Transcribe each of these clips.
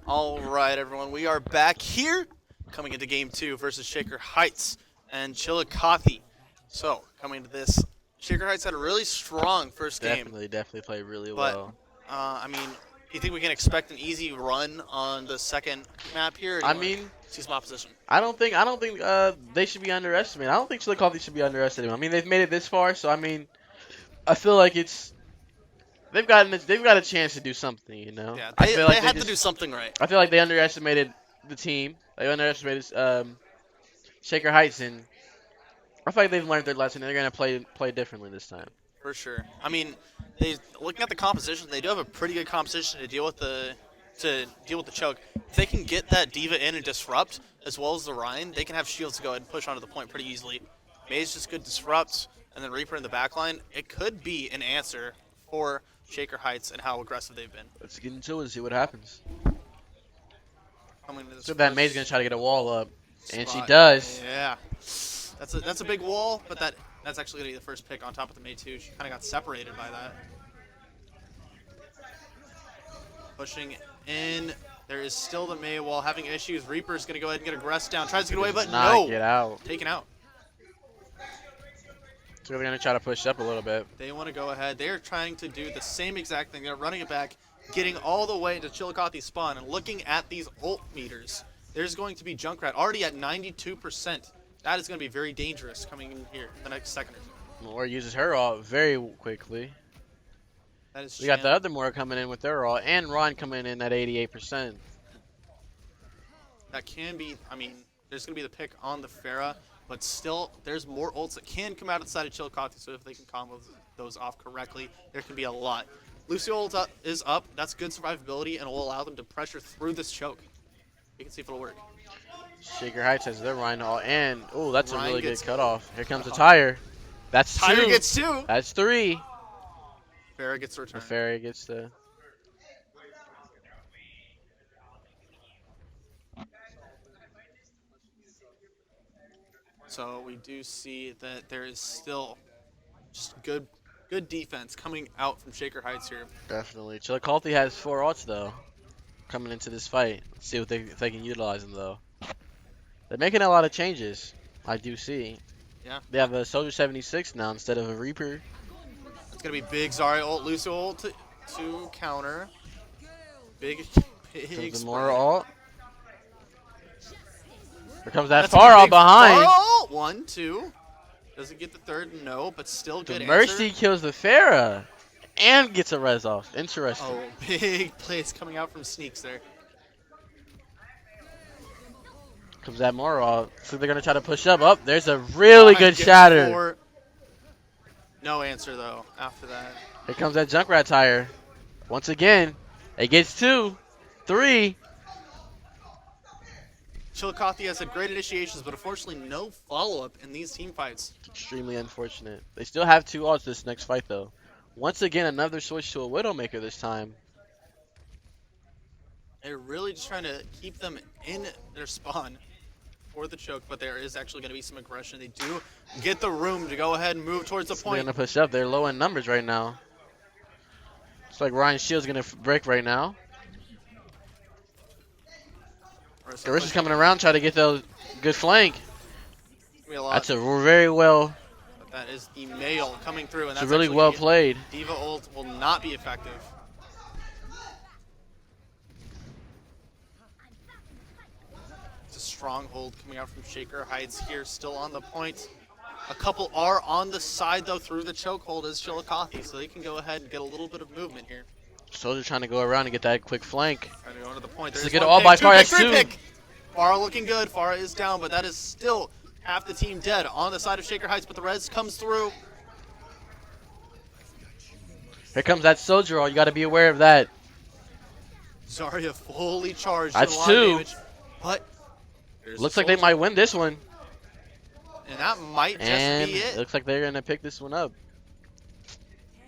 All right, everyone, we are back here coming into game 2 versus Shaker Heights and Chillicothe. So, coming into this, Shaker Heights had a really strong first game, Definitely played really but, well. do you think we can expect an easy run on the second map here, or do I you want to mean, see some opposition? I don't think they should be underestimated. I don't think Chillicothe should be underestimated. I mean, they've made it this far, so I mean, I feel like they've got a chance to do something. Yeah, I they, feel they like they had to just do something right, I feel like they underestimated the team. They underestimated Shaker Heights, and I feel like they've learned their lesson. They're gonna play differently this time. for sure. Looking at the composition, they do have a pretty good composition to deal with the choke. If they can get that Diva in and disrupt, as well as the Ryan, they can have shields to go ahead and push onto the point pretty easily. Maze just good disrupt, and then Reaper in the backline. It could be an answer for Shaker Heights and how aggressive they've been. Let's get into it and see what happens. Coming to this So that May's first gonna try to get a wall up, and she spot. does. Yeah. That's a big wall, but that's actually gonna be the first pick on top of the May too. She kinda got separated by that. Pushing in. There is still the May wall having issues. Reaper's going to go ahead and get aggressed down. Tries to get away, Does but not no. get out. Taken out. So they're gonna try to push up a little bit. They want to go ahead. They're trying to do the same exact thing. They're running it back, getting all the way to Chillicothe's spawn, and looking at these ult meters. There's going to be Junkrat already at 92%. That is going to be very dangerous coming in here in the next second or two. Moore uses her ult very quickly. That is We got the Champ. other Moore coming in with their ult, and Ron coming in at 88%. That can be, there's going to be the pick on the Pharah, but still, there's more ults that can come out outside of Chillicothe, so if they can combo those off correctly, there can be a lot. Lucio ult is up. That's good survivability, and will allow them to pressure through this choke. You can see if it'll work. Shaker Heights has their Ryan ult, and oh, that's a Ryan really good gets cutoff. Here comes the tire. That's Tyre two. gets two. That's three. Pharah gets the The return. fairy gets the. So we do see that there is still just good defense coming out from Shaker Heights here. Definitely. Chillicothe has four ults though, coming into this fight. Let's see if they can utilize them though. They're making a lot of changes. I do see. Yeah. They have a Soldier 76 now instead of a Reaper. It's going to be big Zarya ult, Lucio ult to counter. Big Comes the spread. more ult. Here comes that That's a far big out behind. Pharah ult. 1, 2. Doesn't get the third, no, but still good The answer. Mercy kills the Pharah and gets a res off. Interesting. Oh, big plays coming out from Sneaks there. Comes that more ult. So they're gonna try to push up. Oh, there's a really Ryan good gets shatter. 4. No answer though after that. Here comes that Junkrat tire. Once again, it gets 2, 3. Chillicothe has had great initiations, but unfortunately no follow-up in these team fights. It's extremely unfortunate. They still have 2 ults this next fight though. Once again, another switch to a Widowmaker this time. They're really just trying to keep them in their spawn for the choke, but there is actually going to be some aggression. They do get the room to go ahead and move towards the They're point. gonna push up. They're low in numbers right now. It's like Ryan Shield's gonna break right now. Garisha's coming around, trying to get the good flank. That's a very well. But that is the male coming through, and It's that's really actually well played. Diva ult will not be effective. It's a stronghold coming out from Shaker Heights here, still on the point. A couple are on the side though through the chokehold as Chillicothe, so they can go ahead and get a little bit of movement here. Soldier trying to go around and get that quick flank. Trying to go into the point. This There's is good one all pick, by two Farah. pick, That's three 2. pick. Farah looking good. Farah is down, but that is still half the team dead on the side of Shaker Heights, but the res comes through. Here comes that Soldier ult. You got to be aware of that. Zarya fully charged. That's doing a lot of 2. damage, but there's Looks a like they Soldier, might win this one. and that might And just be it it. looks like they're gonna pick this one up.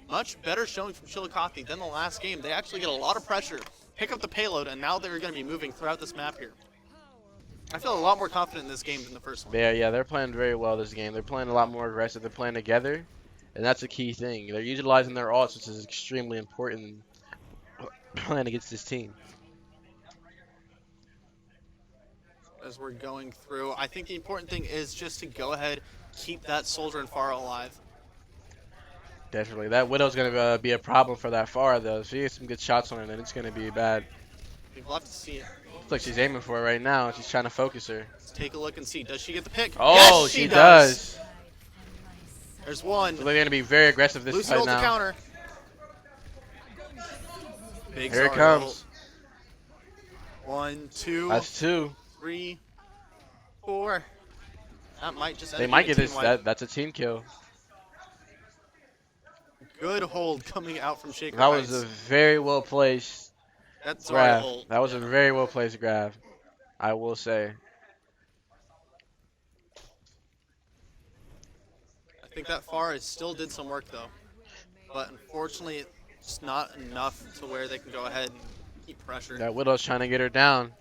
Much better showing from Chillicothe than the last game. They actually get a lot of pressure, pick up the payload, and now they're going to be moving throughout this map here. I feel a lot more confident in this game than the first one. They're playing very well this game. They're playing a lot more aggressive. They're playing together, and that's a key thing. They're utilizing their ults, which is extremely important playing against this team. as we're going through. I think the important thing is just to go ahead, keep that soldier and Pharah alive. Definitely. That Widow's going to be a problem for that far, though. If she gets some good shots on her, then it's going to be bad. We'll have to see it. Looks like she's aiming for it right now. She's trying to focus her. Let's take a look and see. Does she get the pick? Oh, yes, she does. There's one. So they're going to be very aggressive this Lucy fight holds the now. counter. Big Here it Zarya comes. 1, 2, That's 2. 3, 4. That might just end They up might being get a this. team wipe. That's a team kill. Good hold coming out from Shaker That Heights. was a very well placed That's grab. ult. That was a very well placed grab, I will say. I think that Pharah still did some work though, but unfortunately, it's not enough to where they can go ahead and keep pressure. That Widow's trying to get her down.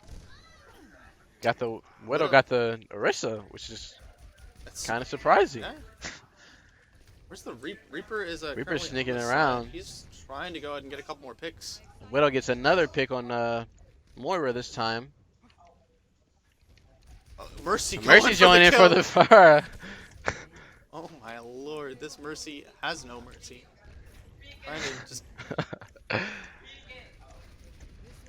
Got the Widow got the Orisa, which is That's kind of surprising. yeah. Where's the Reaper? Is Reaper's currently sneaking on the around. side. He's trying to go ahead and get a couple more picks. Widow gets another pick on Moira this time. Mercy. Mercy's going joining in for the kill. fire. Oh my lord, this Mercy has no mercy. Trying to just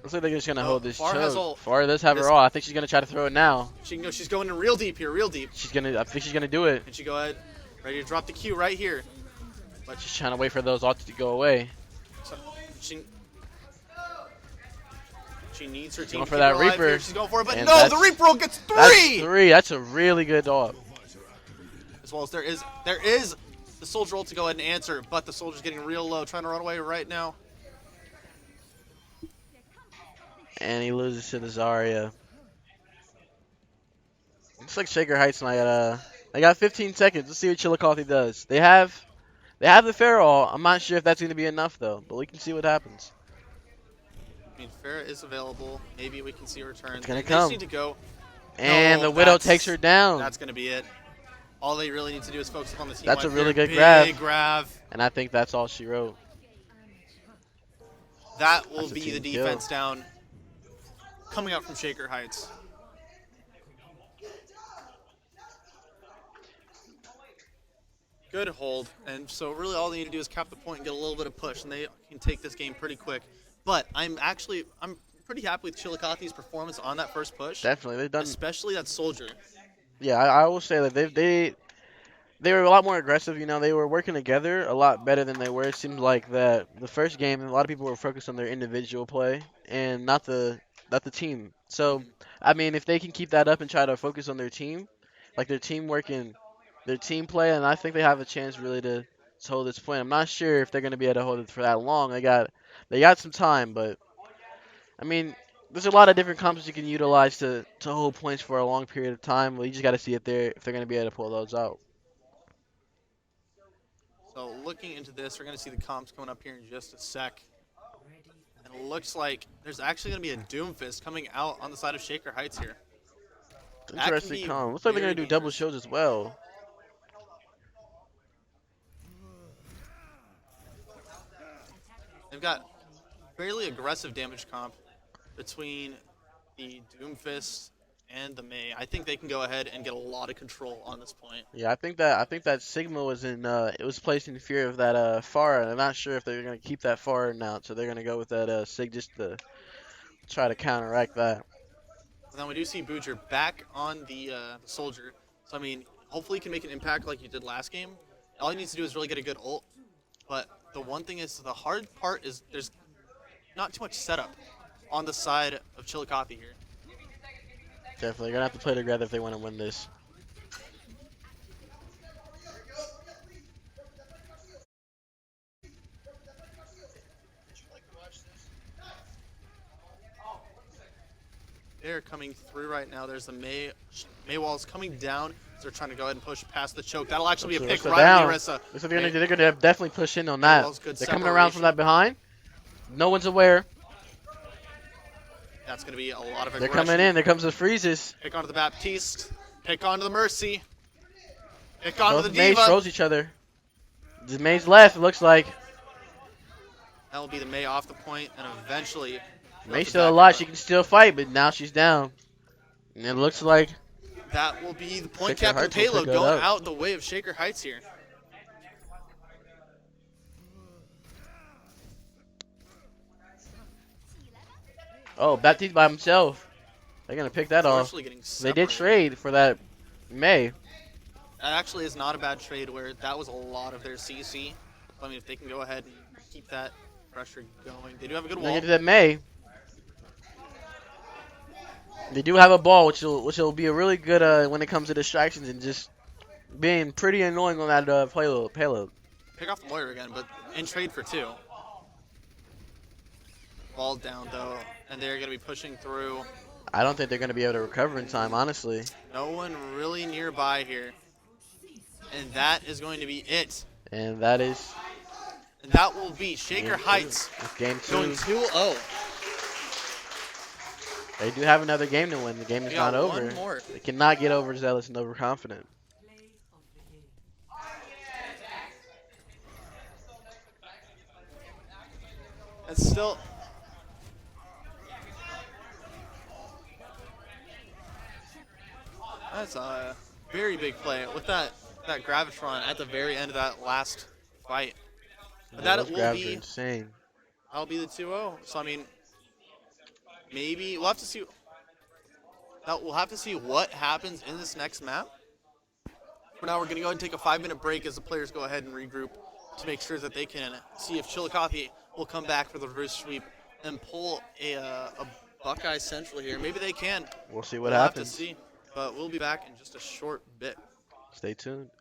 Looks like they're just gonna hold this Pharah has choke. ult. Pharah does have This- her all. I think she's gonna try to throw it now. she can go. She's going in real deep here, real deep. I think she's gonna do it. And she go ahead, ready to drop the Q right here. But She's trying to wait for those ults to go away. she needs her team going to for keep that her alive Reaper. here. She's going for it, but And no, the that's- Reaper gets That's 3. 3. That's a really good ult. As well as there is the soldier ult to go ahead and answer, but the soldier's getting real low, trying to run away right now. And he loses to the Zarya. Looks like Shaker Heights might they got 15 seconds. Let's see what Chillicothe does. They have the Farewell. I'm not sure if that's gonna be enough though, but we can see what happens. I mean, Farah is available. Maybe we can see her return. It's gonna They come. just need to go. And No, the Widow that's- takes her down. That's going to be it. All they really need to do is focus on the team. That's a wipe really here. good grab. Big grab. And I think that's all she wrote. That will That's a be the team kill. defense down coming out from Shaker Heights. Good hold. And so really all they need to do is cap the point and get a little bit of push, and they can take this game pretty quick. But I'm pretty happy with Chillicothe's performance on that first push, Definitely, they've done. especially that soldier. Yeah, I will say that they were a lot more aggressive. You know, they were working together a lot better than they were. It seemed like that the first game, a lot of people were focused on their individual play and not the team. So, I mean, if they can keep that up and try to focus on their team, like their teamwork and their team play, and I think they have a chance really to hold this point. I'm not sure if they're going to be able to hold it for that long. They got some time, but I mean, there's a lot of different combos you can utilize to hold points for a long period of time. Well, you just got to see if they're going to be able to pull those out. So looking into this, we're going to see the comps coming up here in just a sec. And it looks like there's actually going to be a Doomfist coming out on the side of Shaker Heights here. That can Interesting be combo. Looks like they're very going to do double dangerous. shows as well. They've got fairly aggressive damage comp between the Doomfist and the Mei. I think they can go ahead and get a lot of control on this point. Yeah, I think that Sigma was it was placed in fear of that Pharah, and I'm not sure if they're gonna keep that Pharah now, so they're gonna go with that Sig just to try to counteract that. And then we do see Booger back on the soldier. So I mean, hopefully he can make an impact like he did last game. All he needs to do is really get a good ult. But the one thing is, the hard part is there's not too much setup on the side of Chillicothe here. Definitely gonna have to play together if they want to win this. They're coming through right now. There's the Mei walls coming down. So they're trying to go ahead and push past the choke. That'll actually be a pick Orisa right down. on the Orisa. Looks like they're gonna definitely push in on that. Wall's good They're coming around from that behind. No one's aware. That's going to be a lot of They're aggression. coming in. There comes the freezes. Pick onto the Baptiste. Pick onto the Mercy. Pick onto the Both Mays Diva. throws each other. The Mays left. It looks like That will be the Mei off the point, and eventually. May's still alive. She can still fight, but now she's down. And it looks like That will be the point Shaker captain Heights will pick payload it going up. out the way of Shaker Heights here. Oh, Baptiste by himself. They're going to pick that off. Unfortunately getting They did separated. trade for that May. That actually is not a bad trade where that was a lot of their CC. I mean, if they can go ahead and keep that pressure going. They do have a good They wall. get to that May. They do have a ball, which will be a really good when it comes to distractions and just being pretty annoying on that payload. Pick off the Moira again, but in trade for 2. Ball down, though, and they're going to be pushing through. I don't think they're going to be able to recover in time, honestly. No one really nearby here. And that is going to be it. And that is And that will be game Shaker 2. Heights It's game going 2. 2-0. They do have another game to win. The game is We got not over. one more. They cannot get overzealous and overconfident. It's still... That's a very big play with that Gravitron at the very end of that last fight. But Yeah, that those will grabs are be insane. that'll be the 2-0. So I mean, maybe we'll have to see. We'll have to see what happens in this next map. For now, we're gonna go ahead and take a 5-minute break as the players go ahead and regroup to make sure that they can see if Chillicothe will come back for the reverse sweep and pull a Buckeye Central here. Maybe they can. We'll see what We'll have to happens. see. But we'll be back in just a short bit. Stay tuned.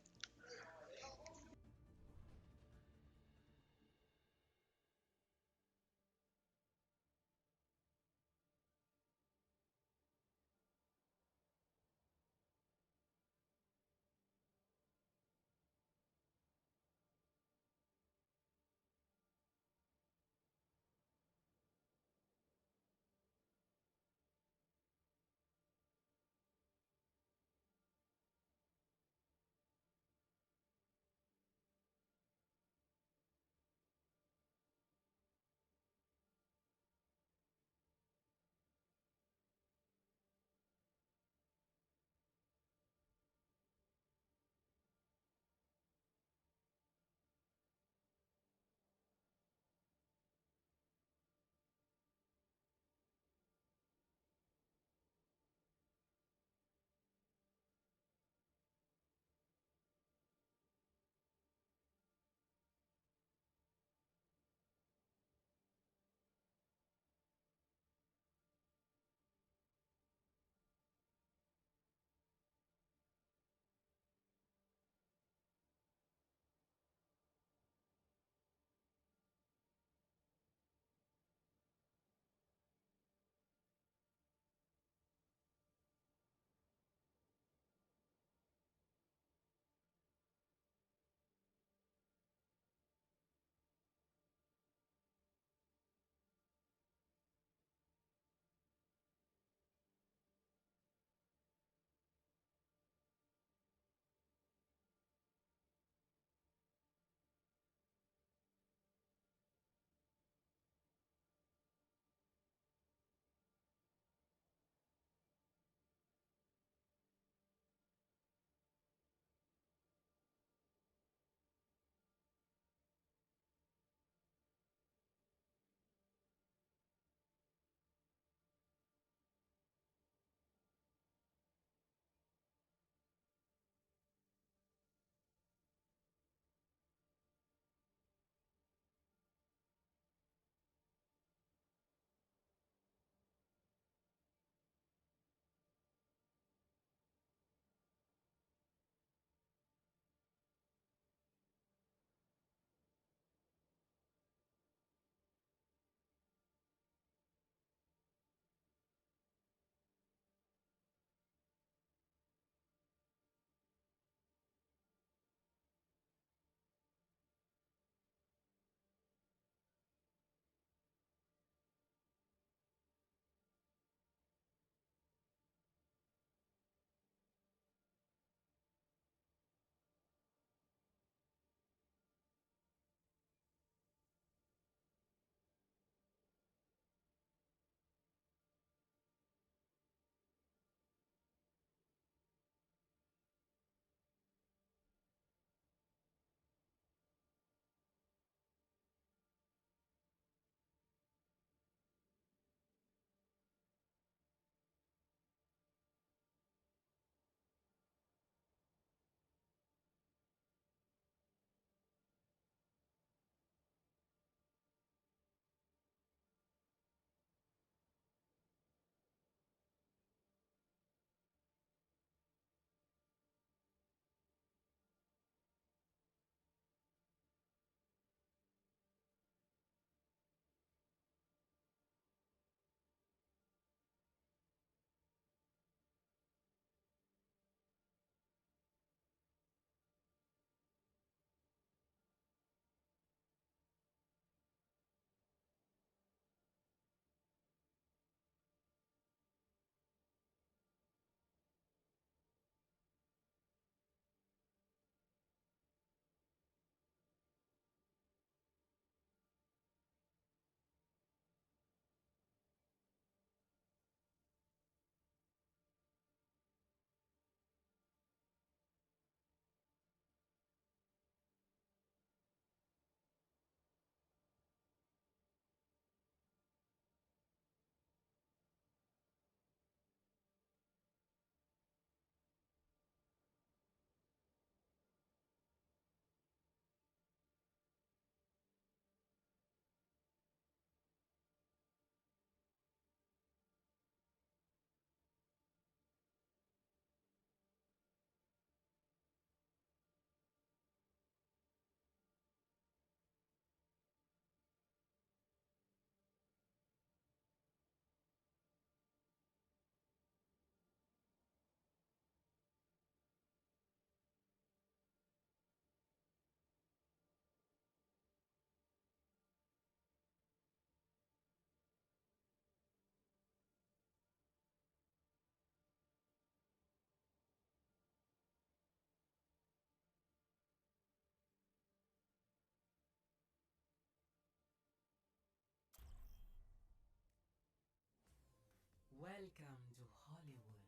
Welcome to Hollywood.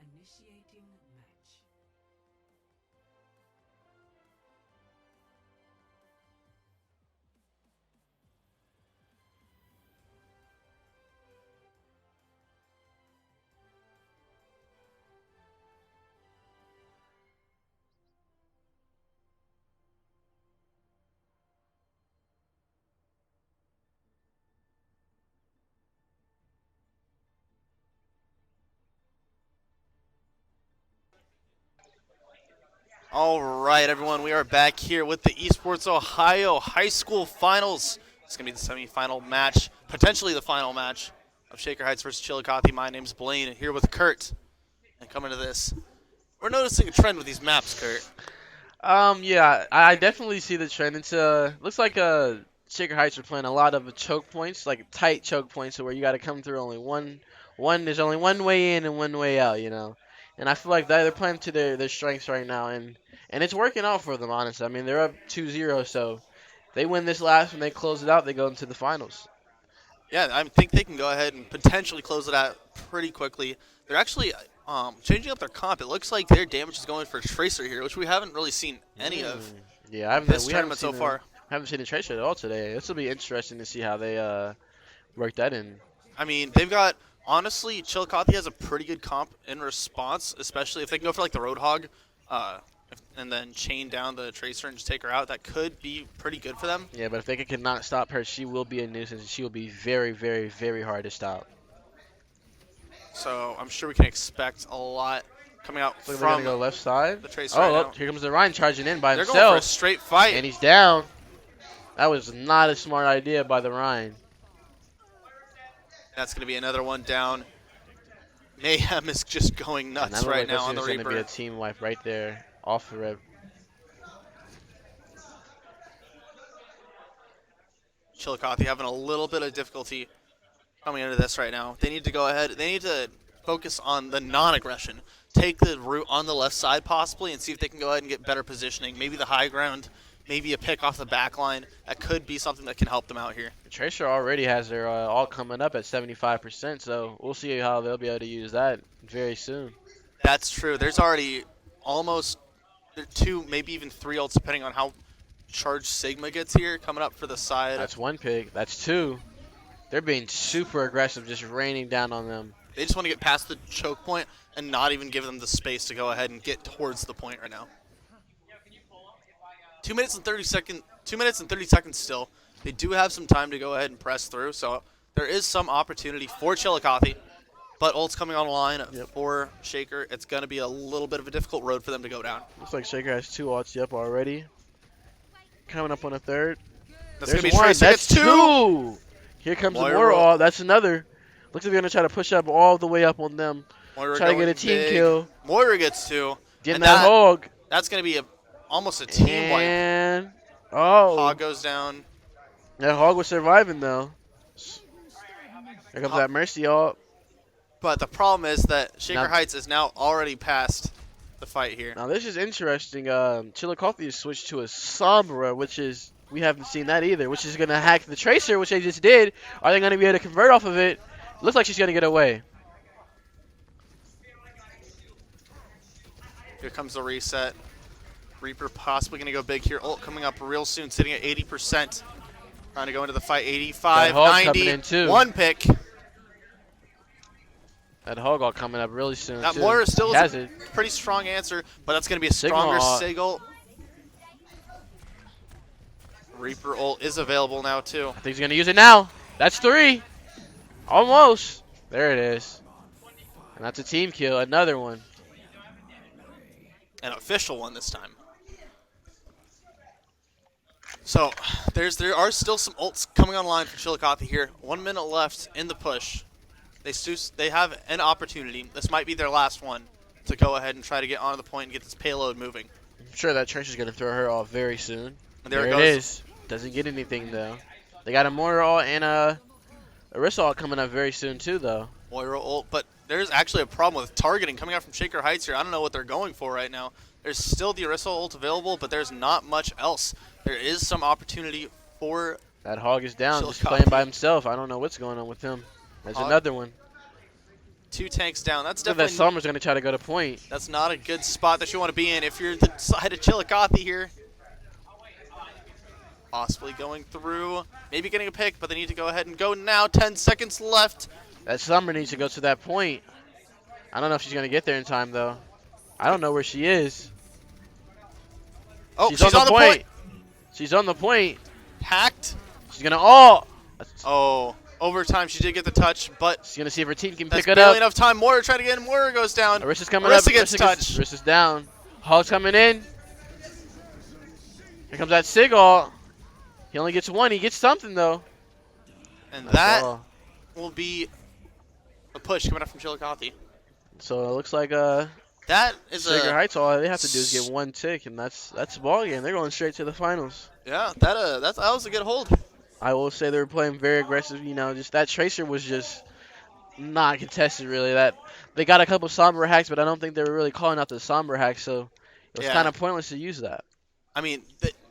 Initiating match. All right, everyone, we are back here with the Esports Ohio High School Finals. It's going to be the semifinal match, potentially the final match of Shaker Heights versus Chillicothe. My name's Blaine, and here with Kurt. And coming to this, we're noticing a trend with these maps, Kurt. Yeah, I definitely see the trend. It's looks like Shaker Heights are playing a lot of choke points, like tight choke points, where you got to come through only one. There's only one way in and one way out, you know. And I feel like they're playing to their strengths right now, and it's working out for them, honestly. I mean, they're up 2-0, so if they win this last one, they close it out, they go into the finals. Yeah, I think they can go ahead and potentially close it out pretty quickly. They're actually changing up their comp. It looks like their damage is going for Tracer here, which we haven't really seen any of Yeah, I haven't, this we haven't tournament seen so far. haven't seen a tracer at all today. This will be interesting to see how they work that in. I mean, they've got, honestly, Chillicothe has a pretty good comp in response, especially if they can go for like the Roadhog and then chain down the Tracer and just take her out. That could be pretty good for them. Yeah, but if they cannot stop her, she will be a nuisance. And she will be very, very, very hard to stop. So I'm sure we can expect a lot coming out So they're from gonna go left side. the Tracer Oh, right look, now. here comes the Ryan charging in by They're going for a himself, straight fight. and he's down. That was not a smart idea by the Ryan. That's going to be another one down. Mayhem is just going And that nuts looked right like now this on the was gonna be a Reaper. team wipe right there, off the rip. Chillicothe having a little bit of difficulty coming into this right now. They need to go ahead. They need to focus on the non-aggression. Take the route on the left side possibly and see if they can go ahead and get better positioning. Maybe the high ground, maybe a pick off the back line. That could be something that can help them out here. Tracer already has their all coming up at 75%, so we'll see how they'll be able to use that very soon. That's true. There's already almost 2, maybe even 3 ults, depending on how charged Sigma gets here, coming up for the side. That's one pick. That's two. They're being super aggressive, just raining down on them. They just want to get past the choke point and not even give them the space to go ahead and get towards the point right now. 2 minutes and 30 seconds. 2 minutes and 30 seconds still. They do have some time to go ahead and press through, so there is some opportunity for Chillicothe. But ult's coming on the line for Shaker. It's going to be a little bit of a difficult road for them to go down. Looks like Shaker has 2 ults up already. Coming up on a third. That's going to There's be one. Tracer. That's It's 2. Here comes the Moira. more ult. That's another. Looks like they're going to try to push up all the way up on them. Moira Try to get going a team big. kill. Moira gets 2. Getting And that hog. That's going to be almost a team wipe. And Hog goes down. that hog was surviving though. Here comes Hog- that Mercy ult. But the problem is that Shaker Now- Heights is now already past the fight here. Now this is interesting. Chillicothe has switched to a Sombra, which is we haven't seen that either. Which is gonna hack the Tracer, which they just did. Are they gonna be able to convert off of it? Looks like she's gonna get away. Here comes the reset. Reaper possibly going to go big here. Ult coming up real soon, sitting at 80%. Trying to go into the fight. 85, That hog 90. coming in too. One pick. That hog ult coming up really soon. That too. Moira still He has is a it. pretty strong answer, but that's going to be a Sigma stronger ult. Sig ult. Reaper ult is available now too. I think he's gonna use it now. That's 3. Almost. There it is. And that's a team kill. Another one. An official one this time. So there are still some ults coming online for Chillicothe here. 1 minute left in the push. They have an opportunity. This might be their last one to go ahead and try to get onto the point and get this payload moving. I'm sure that Tracer's gonna throw her off very soon. And there it it goes. is. Doesn't get anything though. They got a Moira ult and a Orisa ult coming up very soon too though. Moira ult, but there's actually a problem with targeting coming out from Shaker Heights here. I don't know what they're going for right now. There's still the Orisa ult available, but there's not much else. There is some opportunity for That hog is down, just Chillicothe. playing by himself. I don't know what's going on with him. There's Hog. another one. 2 tanks down. That's That definitely Summer's going to try to go to point. that's not a good spot that you want to be in if you're the side of Chillicothe here. Possibly going through, maybe getting a pick, but they need to go ahead and go now. 10 seconds left. That Summer needs to go to that point. I don't know if she's going to get there in time, though. I don't know where she is. Oh, She's on the point. She's on the point. Hacked. She's going to ult. Oh, overtime. She did get the touch, but She's going to see if her team can that's pick it barely up. enough time. Moira trying to get in. Moira goes down. Arissa's coming Arissa up. gets touched. Arissa's down. Hog's coming in. Here comes that Sig ult. He only gets one. He gets something, though. And That's that all. will be a push coming up from Chillicothe. So it looks like That is Shaker a Heights, all they have to do is get one tick, and that's a ball game. They're going straight to the finals. yeah. That was a good hold. I will say they were playing very aggressive. You know, just that Tracer was just not contested really. That they got a couple Sombra hacks, but I don't think they were really calling out the Sombra hacks, so it was Yeah. kind of pointless to use that. I mean,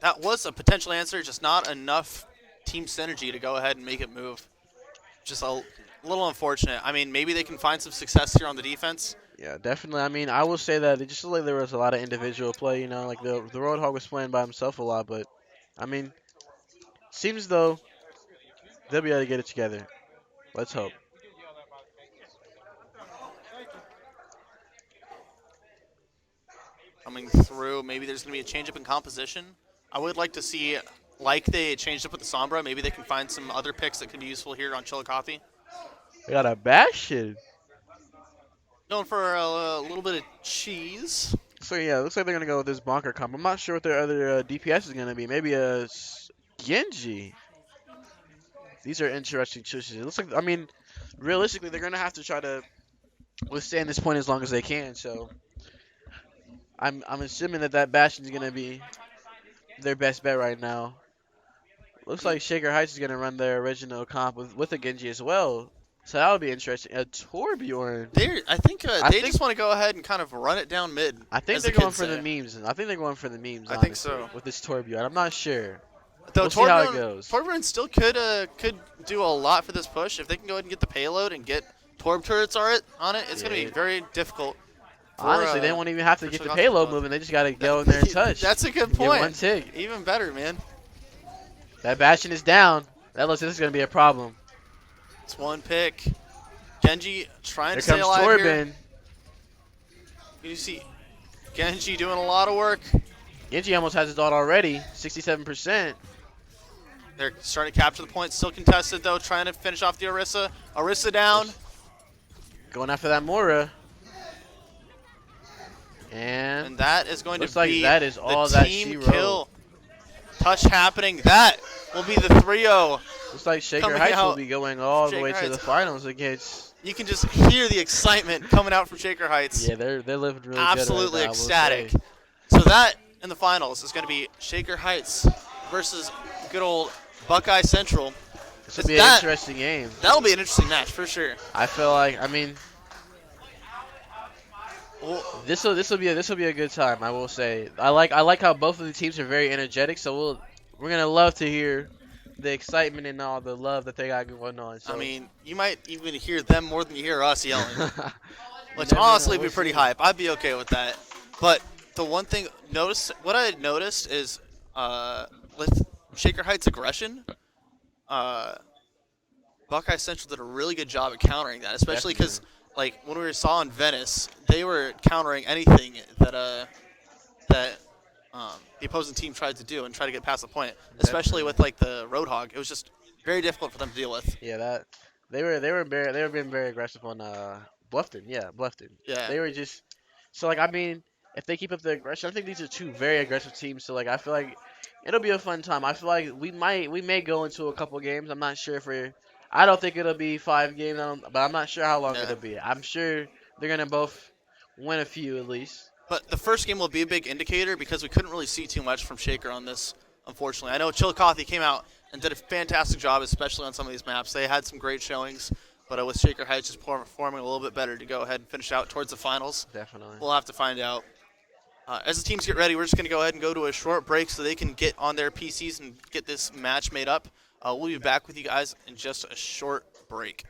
that was a potential answer, just not enough team synergy to go ahead and make it move. Just a little unfortunate. I mean, maybe they can find some success here on the defense. Yeah, definitely. I mean, I will say that it just looked like there was a lot of individual play. You know, like the Roadhog was playing by himself a lot, but I mean, seems though they'll be able to get it together. Let's hope. Coming through, maybe there's going to be a change-up in composition. I would like to see, like they changed up with the Sombra, maybe they can find some other picks that could be useful here on Chillicothe. We got a Bastion. Going for a little bit of cheese. So yeah, it looks like they're gonna go with this Bonker comp. I'm not sure what their other DPS is gonna be. Maybe a Genji. These are interesting choices. It looks like, I mean, realistically, they're gonna have to try to withstand this point as long as they can. So I'm assuming that Bastion is gonna be their best bet right now. Looks like Shaker Heights is gonna run their original comp with a Genji as well. So that would be interesting. A Torbjorn. I think I they think- just want to go ahead and kind of run it down mid. I think as they're the going kids for say. the memes. I think they're going for the memes. I think honestly, so. with this Torbjorn. I'm not sure. Though We'll see how it Torbjorn- goes. Torbjorn still could do a lot for this push. If they can go ahead and get the payload and get Torb turrets on it, it's going to Yeah. be very difficult. for, Honestly, they won't even have to for get the Chillicothe payload to- moving. They just got to go in there and touch. That's a good Get point. one tick. Even better, man. That Bastion is down. That looks like this is going to be a problem. It's one pick. Genji trying Here to stay comes alive here. Torben. You see Genji doing a lot of work. Genji almost has his ult already. 67%. They're starting to capture the point. Still contested, though, trying to finish off the Orisa. Orisa down. Going after that Mora. And And that is going looks to like be that is the all that team she kill. wrote. Touch happening. That will be the 3-0. Looks like Shaker Coming Heights will out. be going all the way Shaker to the Heights. finals against. You can just hear the excitement coming out from Shaker Heights. Yeah, they're living really Absolutely good right now, I will ecstatic. say. So that in the finals is going to be Shaker Heights versus good old Buckeye Central. This will be an That- interesting game. That'll be an interesting match for sure. I feel like, I mean, Well, this will be a good time. I will say. I like how both of the teams are very energetic. So we're gonna love to hear the excitement and all the love that they got going on. So I mean, you might even hear them more than you hear us yelling, which never know. honestly would We'll be pretty see. hype. I'd be okay with that. But the one thing, what I had noticed is with Shaker Heights' aggression, Buckeye Central did a really good job at countering that, especially because, like, when we saw in Venice, they were countering anything that the opposing team tried to do and try to get past the point, especially with, like, the Roadhog. It was just very difficult for them to deal with. yeah, that they were being very aggressive on Bluffton. Yeah, Bluffton. Yeah. They were just so like I mean, if they keep up the aggression, I think these are two very aggressive teams. So like I feel like it'll be a fun time. I feel like we may go into a couple games. I'm not sure if I don't think it'll be 5 games. But I'm not sure how long Yeah. it'll be. I'm sure they're gonna both win a few at least. But the first game will be a big indicator because we couldn't really see too much from Shaker on this, unfortunately. I know Chillicothe came out and did a fantastic job, especially on some of these maps. They had some great showings, but with Shaker Heights just performing a little bit better to go ahead and finish out towards the finals. Definitely. We'll have to find out. As the teams get ready, we're just going to go ahead and go to a short break so they can get on their PCs and get this match made up. We'll be back with you guys in just a short break.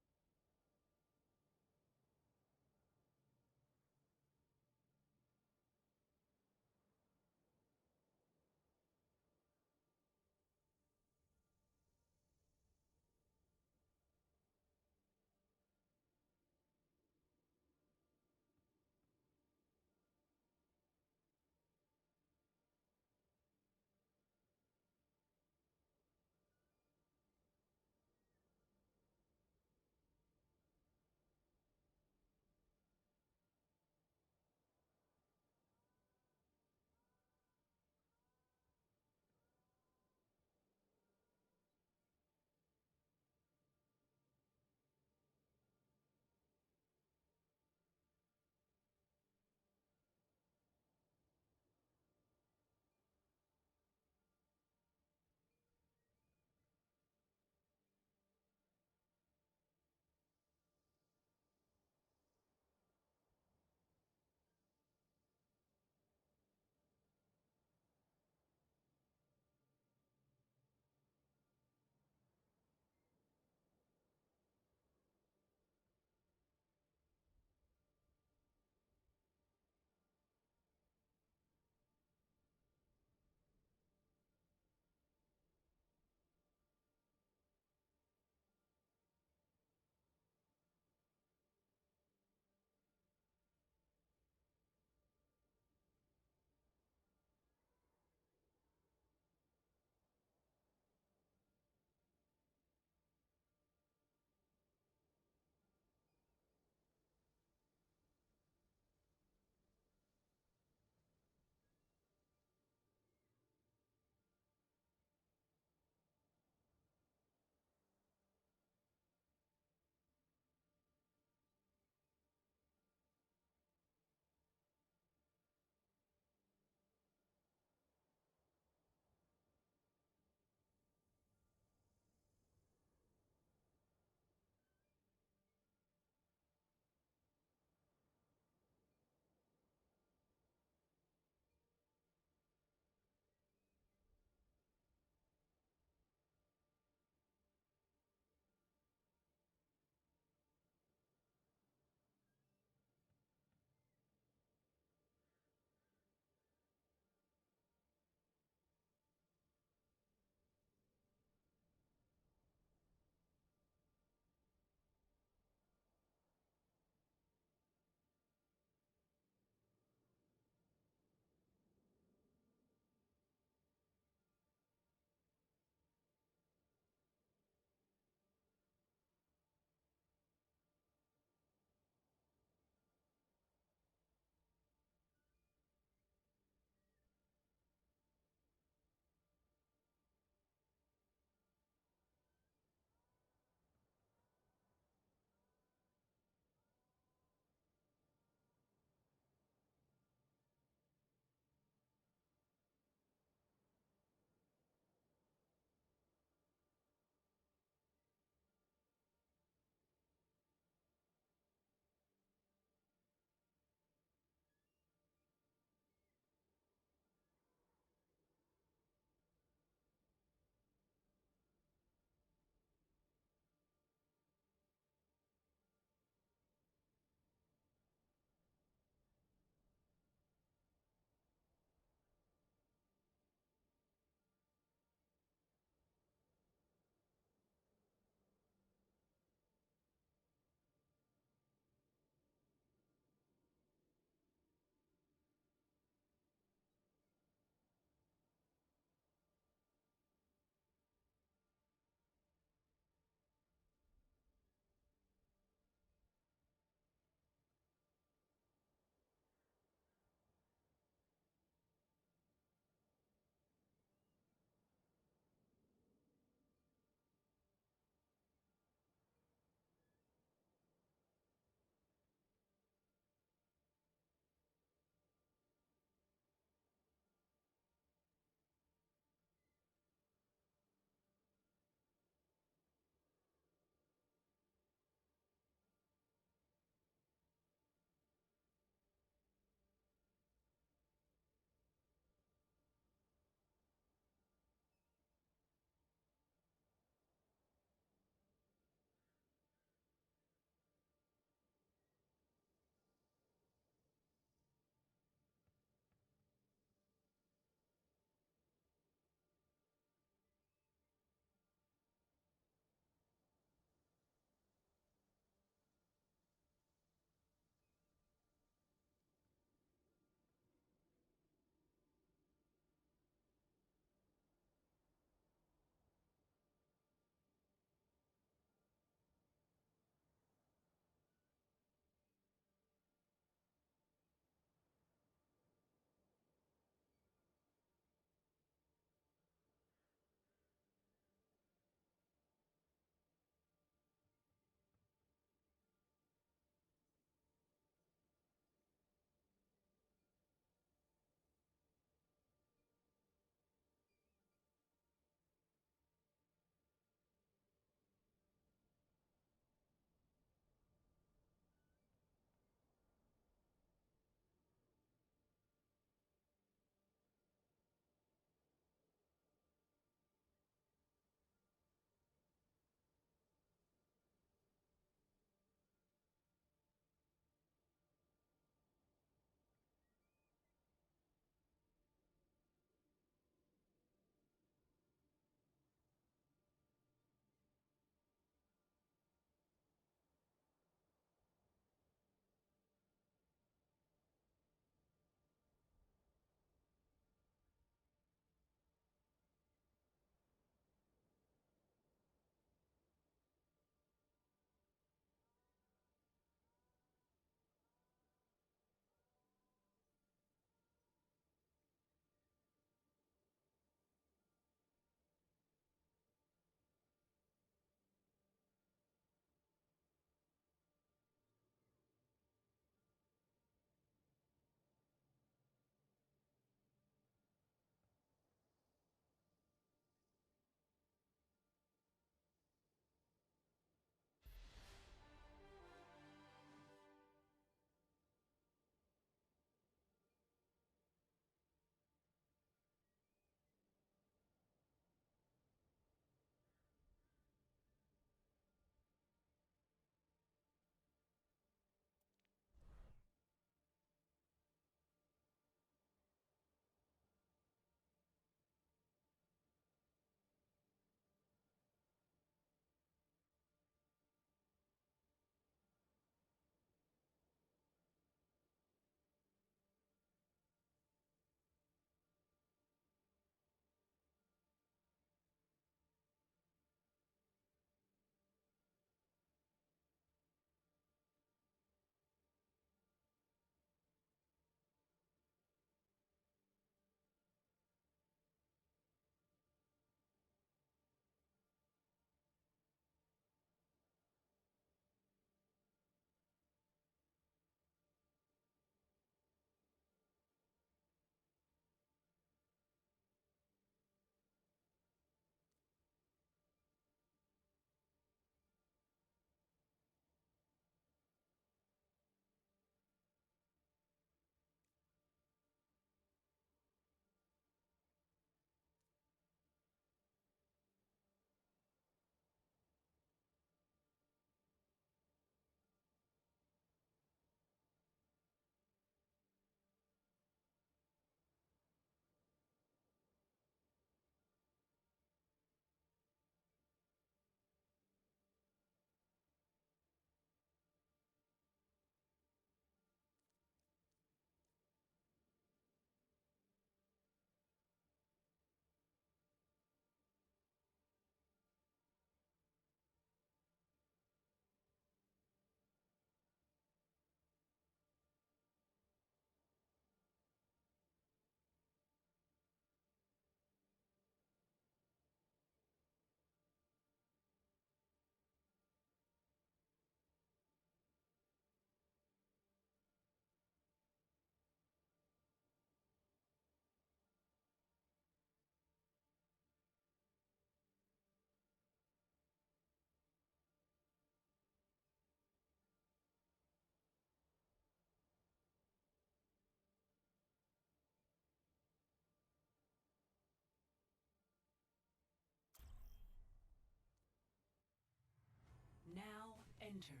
Entering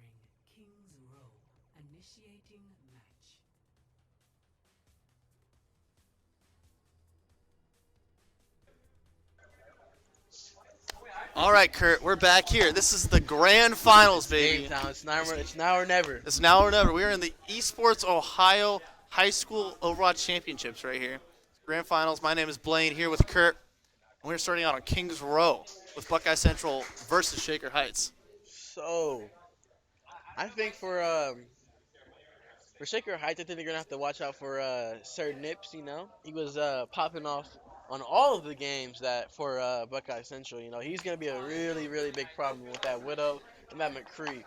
King's Row. Initiating match. All right, Kurt, we're back here. This is the grand finals, baby. Game time. It's now or never. It's now or never. We are in the Esports Ohio High School Overwatch Championships right here. Grand finals. My name is Blaine here with Kurt. And we're starting out on Kings Row with Buckeye Central versus Shaker Heights. So, I think for Shaker Heights, I think they're gonna have to watch out for Sir Nips. You know, he was popping off on all of the games that for Buckeye Central. You know, he's gonna be a really really big problem with that Widow and that McCree.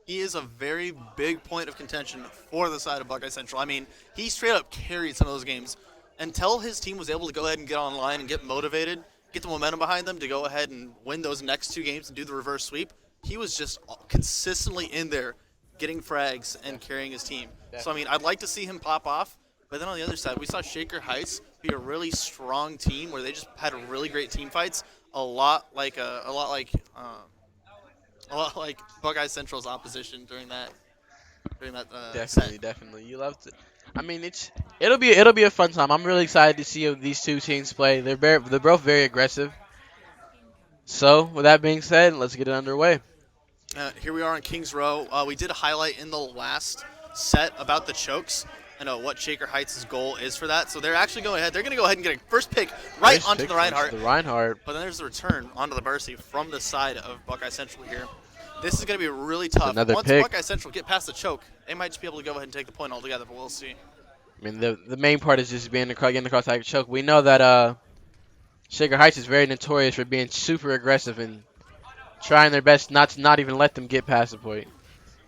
He is a very big point of contention for the side of Buckeye Central. I mean, he straight up carried some of those games until his team was able to go ahead and get online and get motivated, get the momentum behind them to go ahead and win those next two games and do the reverse sweep. He was just consistently in there getting frags and carrying his team. So, I mean, I'd like to see him pop off. But then on the other side, we saw Shaker Heights be a really strong team where they just had really great team fights, a lot like Buckeye Central's opposition during that Definitely, set. definitely. You love to. I mean, it'll be a fun time. I'm really excited to see these two teams play. They're both very aggressive. So, with that being said, let's get it underway. Here we are on Kings Row. We did highlight in the last set about the chokes and what Shaker Heights' goal is for that. So they're actually going ahead. They're going to go ahead and get a first pick right Nice onto pick the Reinhardt. The Reinhardt. But then there's the return onto the Bercy from the side of Buckeye Central here. This is going to be really tough. Another Once pick. Buckeye Central get past the choke, they might just be able to go ahead and take the point altogether, but we'll see. I mean, the main part is just getting across that choke. We know that Shaker Heights is very notorious for being super aggressive and trying their best not to not even let them get past the point.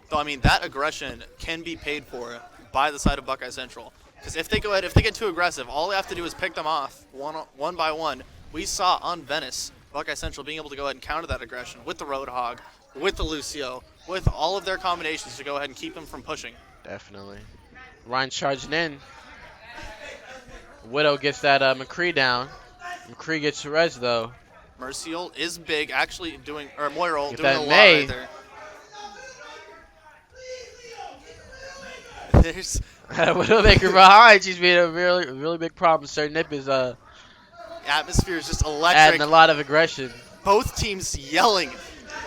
So, I mean, that aggression can be paid for by the side of Buckeye Central. Because if they get too aggressive, all they have to do is pick them off one by one. We saw on Venice, Buckeye Central being able to go ahead and counter that aggression with the Roadhog, with the Lucio, with all of their combinations to go ahead and keep them from pushing. Definitely. Ryan charging in. Widow gets that McCree down. McCree gets res though. Mercial is big, actually Moirol Get doing that a lot May. right there. There's Widowmaker behind. She's being a really, really big problem. Sir Nip is atmosphere is just electric. adding a lot of aggression. Both teams yelling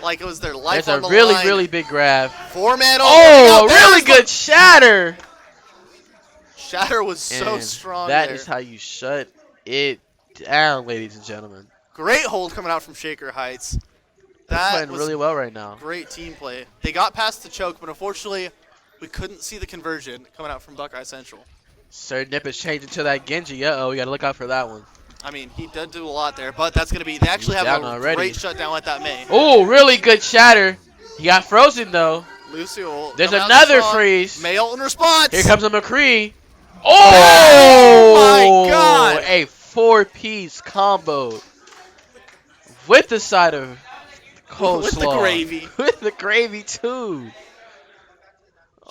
like it was their life There's on a the really, line. really big grab. Four-man Oh, a There's really the- good shatter. Shatter was so And strong That there. is how you shut it down, ladies and gentlemen. Great hold coming out from Shaker Heights. They're That playing was really well right now. great team play. They got past the choke, but unfortunately, we couldn't see the conversion coming out from Buckeye Central. Sir Nip is changing to that Genji. Uh-oh, we got to look out for that one. I mean, he did do a lot there, but that's going to be – they actually He's have down a already. great shutdown with that May. Oh, really good shatter. He got frozen, though. Lucio. There's coming out another strong. freeze. Mail in response. Here comes a McCree. Oh, my God. A four-piece combo with the side of coleslaw. With the gravy. With the gravy, too.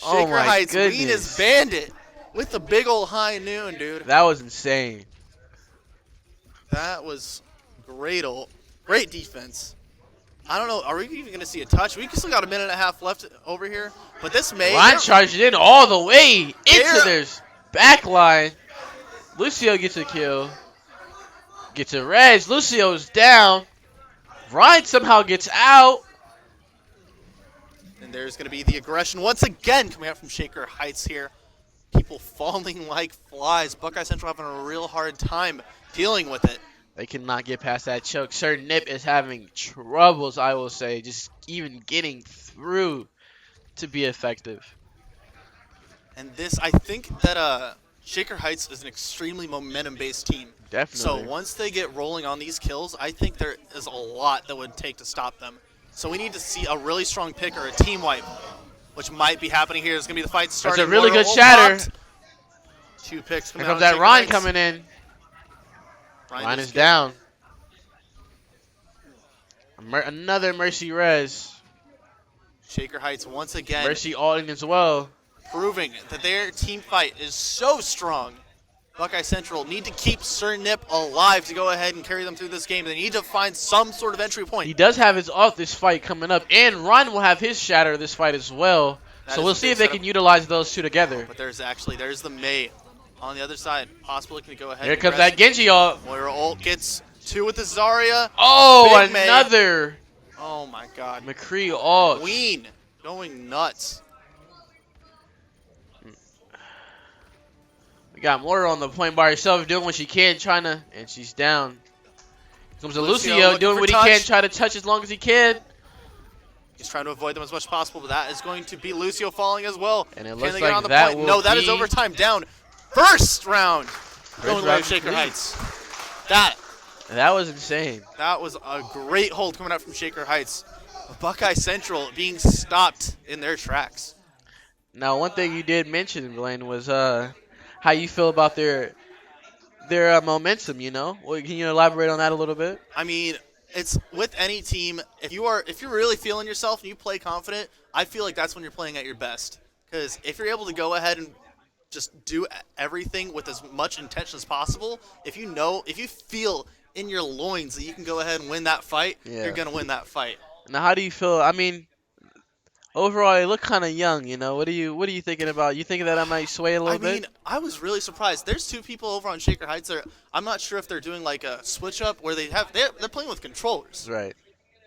Oh, Shaker my Heights, goodness. Venus Bandit with the big old high noon, dude. That was insane. That was great defense. I don't know. Are we even going to see a touch? We still got a minute and a half left over here. But this May. Line charged in all the way into They're- their back line. Lucio gets a kill. Gets a res. Lucio's down. Ryan somehow gets out. And there's going to be the aggression once again coming out from Shaker Heights here. People falling like flies. Buckeye Central having a real hard time dealing with it. They cannot get past that choke. Sir Nip is having troubles, I will say, just even getting through to be effective. And this, I think that Shaker Heights is an extremely momentum-based team. Definitely. So once they get rolling on these kills, I think there is a lot that would take to stop them. So we need to see a really strong pick or a team wipe, which might be happening here. It's going to be the fight starting. That's a really good Moira shatter. blocked. Two picks Here coming comes out. that Shaker Ryan Heights. coming in. Ryan is is good. down. Another Mercy res. Shaker Heights once again Mercy all in as well. proving that their team fight is so strong. Buckeye Central need to keep Sir Nip alive to go ahead and carry them through this game. They need to find some sort of entry point. He does have his off this fight coming up, and Ron will have his shatter this fight as well. That So is we'll a see big if they setup. can utilize those two together. But there's the May on the other side. Possibly can go ahead. Here and comes aggress. that Genji ult. Moira ult gets 2 with the Zarya. Oh, Big May. another Oh my god. McCree ult. Queen going nuts. We got Moira on the point by herself, doing what she can, trying to, and she's down. Comes to Lucio Lucio, looking doing for what he touch. can, try to touch as long as he can. He's trying to avoid them as much as possible, but that is going to be Lucio falling as well. And it Can looks they get like on the that point? will No, that is be- overtime down. First round. Going away round with Shaker complete. Heights. That That was insane. was a great hold coming out from Shaker Heights. Buckeye Central being stopped in their tracks. Now, one thing you did mention, Blaine, was how you feel about their momentum. You know, well, can you elaborate on that a little bit? I mean, it's with any team. If you're really feeling yourself and you play confident, I feel like that's when you're playing at your best. Because if you're able to go ahead and just do everything with as much intention as possible, if you feel in your loins that you can go ahead and win that fight, Yeah. you're gonna win that fight. Now, how do you feel? I mean, overall, they look kind of young. You know, what are you thinking about? You thinking that I might sway a little I mean, bit? I was really surprised. There's 2 people over on Shaker Heights there. I'm not sure if they're doing like a switch up where they're playing with controllers. Right.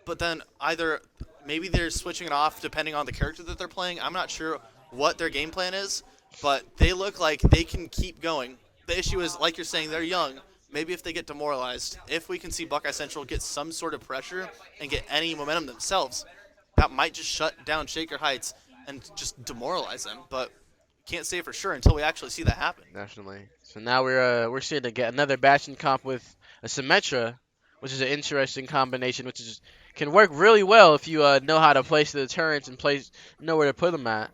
But then either maybe they're switching it off depending on the character that they're playing. I'm not sure what their game plan is, but they look like they can keep going. The issue is, like you're saying, they're young. Maybe if they get demoralized, if we can see Buckeye Central get some sort of pressure and get any momentum themselves, that might just shut down Shaker Heights and just demoralize them. But can't say for sure until we actually see that happen. Definitely. So now we're seeing to get another Bastion comp with a Symmetra, which is an interesting combination, which is can work really well if you know how to place the turrets and know where to put them at.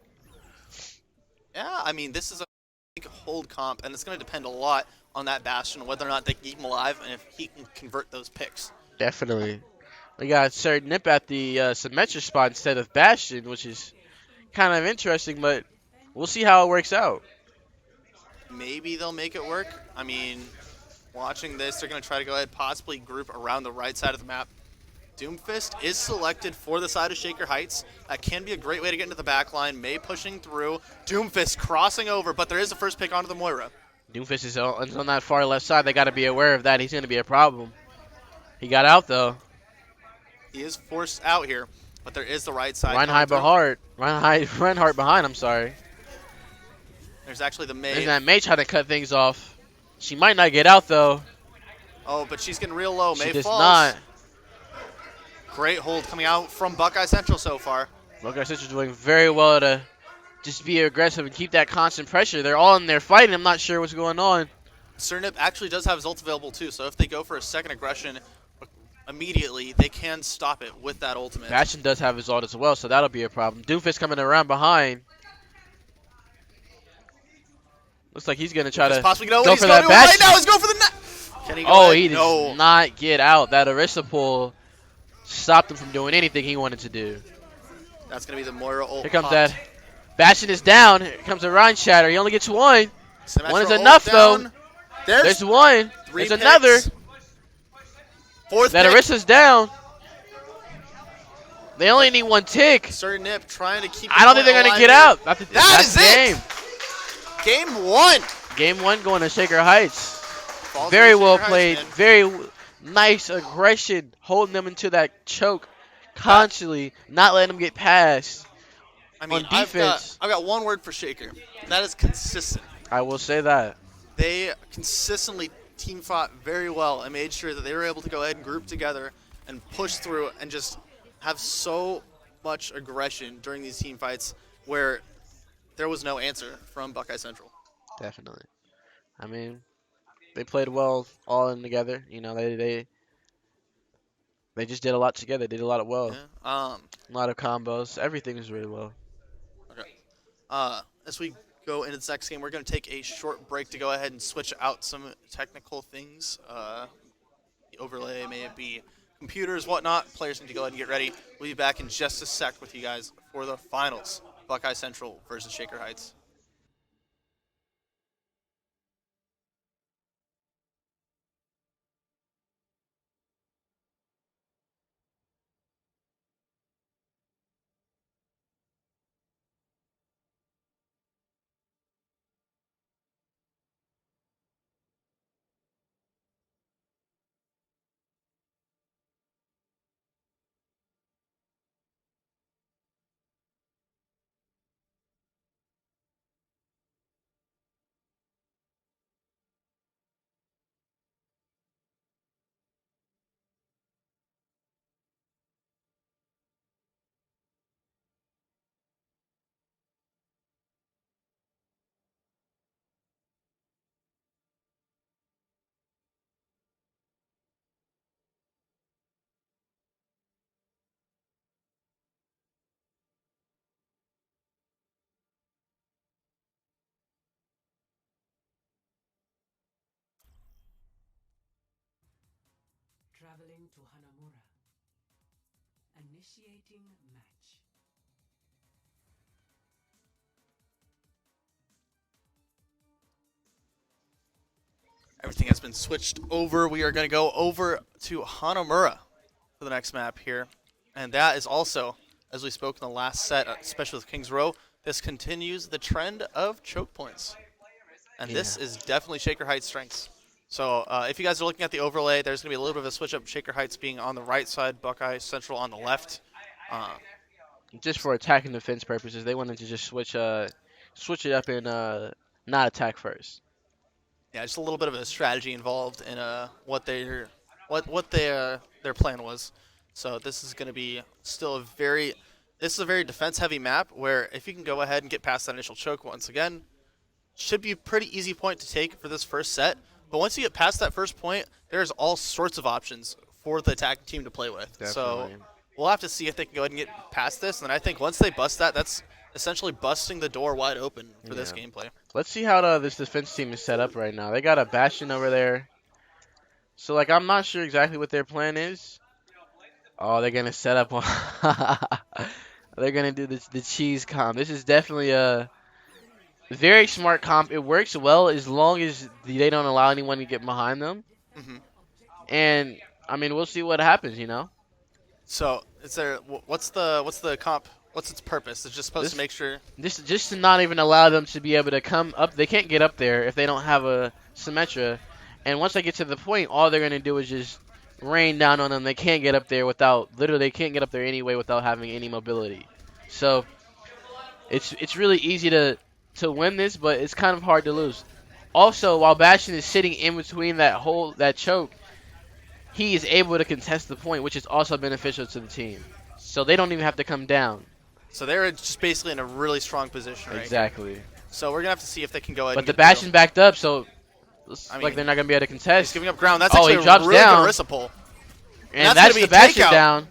Yeah, I mean, this is a big hold comp, and it's going to depend a lot on that Bastion, whether or not they can keep him alive and if he can convert those picks. Definitely. We got Sir Nip at the Symmetra spot instead of Bastion, which is kind of interesting, but we'll see how it works out. Maybe they'll make it work. I mean, watching this, they're going to try to go ahead possibly group around the right side of the map. Doomfist is selected for the side of Shaker Heights. That can be a great way to get into the back line. May pushing through. Doomfist crossing over, but there is a first pick onto the Moira. Doomfist is on that far left side. They got to be aware of that. He's going to be a problem. He got out, though. He is forced out here, but there is the right side. Reinhardt behind, I'm sorry. There's actually the May. There's that May trying to cut things off. She might not get out, though. Oh, but she's getting real low. She May does falls. not. Great hold coming out from Buckeye Central so far. Buckeye Central doing very well to just be aggressive and keep that constant pressure. They're all in there fighting. I'm not sure what's going on. Cernip actually does have his ult available too, so if they go for a second aggression immediately, they can stop it with that ultimate. Bastion does have his ult as well, so that'll be a problem. Doomfist coming around behind. Looks like he's going to try to possibly go he's for going that to it right Bastion. now. He's going for the net. Can he go Oh, ahead? he No. does not get out. That Orisa pull stopped him from doing anything he wanted to do. That's going to be the Moira ult. Here comes popped. that. Bastion is down. Here comes a Ryan Shatter. He only gets one. Symmetra One is ult enough, down. though. There's There's one. 3 There's another. picks. Fourth That pick. Orisa's down. They only need one tick. Sir Nip trying to keep. I don't think they're going to get out. That's is game. it. Game 1. Game 1 going to Shaker Heights. Falls Very to well Shaker played. Heights, man. Very nice aggression. Holding them into that choke constantly. Not letting them get past. I mean, on defense. I've got one word for Shaker. That is consistent. I will say that. They consistently team fought very well and made sure that they were able to go ahead and group together and push through and just have so much aggression during these team fights where there was no answer from Buckeye Central. Definitely. I mean, they played well all in together. You know, they just did a lot together. They did a lot of well. Yeah. A lot of combos. Everything was really well. Okay. As we go into this next game, we're going to take a short break to go ahead and switch out some technical things. The overlay, may it be computers, whatnot. Players need to go ahead and get ready. We'll be back in just a sec with you guys for the finals. Buckeye Central versus Shaker Heights. Traveling to Hanamura. Initiating match. Everything has been switched over. We are going to go over to Hanamura for the next map here. And that is also, as we spoke in the last set, especially with Kings Row, this continues the trend of choke points. And this is definitely Shaker Heights' strengths. So if you guys are looking at the overlay, there's going to be a little bit of a switch up. Shaker Heights being on the right side, Buckeye Central on the left. Just for attack and defense purposes, they wanted to just switch it up and not attack first. Yeah, just a little bit of a strategy involved in what their plan was. So this is going to be still a very defense heavy map where if you can go ahead and get past that initial choke once again, should be a pretty easy point to take for this first set. But once you get past that first point, there's all sorts of options for the attacking team to play with. Definitely. So we'll have to see if they can go ahead and get past this. And I think once they bust that, that's essentially busting the door wide open for this gameplay. Let's see how this defense team is set up right now. They got a Bastion over there. So, like, I'm not sure exactly what their plan is. Oh, they're going to set up on... they're going to do the cheese comp. This is definitely a very smart comp. It works well as long as they don't allow anyone to get behind them. Mm-hmm. And, I mean, we'll see what happens, you know? So, what's the comp? What's its purpose? It's just supposed to make sure... Just to not even allow them to be able to come up. They can't get up there if they don't have a Symmetra. And once they get to the point, all they're going to do is just rain down on them. They can't get up there literally they can't get up there anyway without having any mobility. So, it's really easy to win this, but it's kind of hard to lose. Also, while Bastion is sitting in between that choke, he is able to contest the point, which is also beneficial to the team. So they don't even have to come down. So they're just basically in a really strong position right Exactly. here. So we're going to have to see if they can go ahead But and the get Bastion backed up, so looks I like mean, they're not going to be able to He's contest. giving up ground. That's Oh, actually he drops a really down. good Orisa pull. And that's that's gonna the be Bastion takeout. down.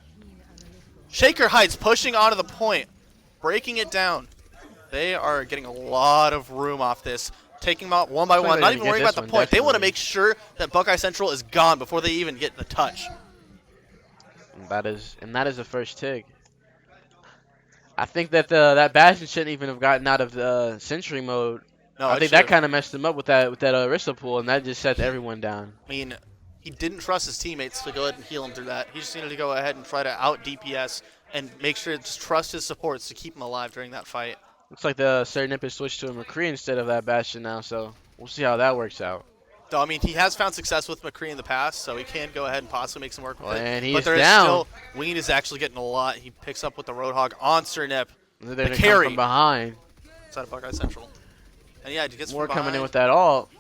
Shaker Heights pushing onto the point, breaking it down. They are getting a lot of room off this. Taking them out one by Looks like one, they're not gonna even get worrying this about the one, point. They want to definitely. make sure that Buckeye Central is gone before they even get the touch. That is the first tick. I think that that Bastion shouldn't even have gotten out of the Sentry mode. No, I it think that should've. kind of messed him up with that Orisa pull, and that just set everyone down. I mean, he didn't trust his teammates to go ahead and heal him through that. He just needed to go ahead and try to out DPS and make sure to just trust his supports to keep him alive during that fight. Looks like the Sernip has switched to a McCree instead of that Bastion now, so we'll see how that works out. Though, I mean, he has found success with McCree in the past, so he can go ahead and possibly make some work with Well, it. and he's but there is down. still, Ween is actually getting a lot. He picks up with the Roadhog on Sernip. They're The gonna come carry. from behind. Inside of Buckeye Central. And yeah, he gets More from coming in behind. with that ult.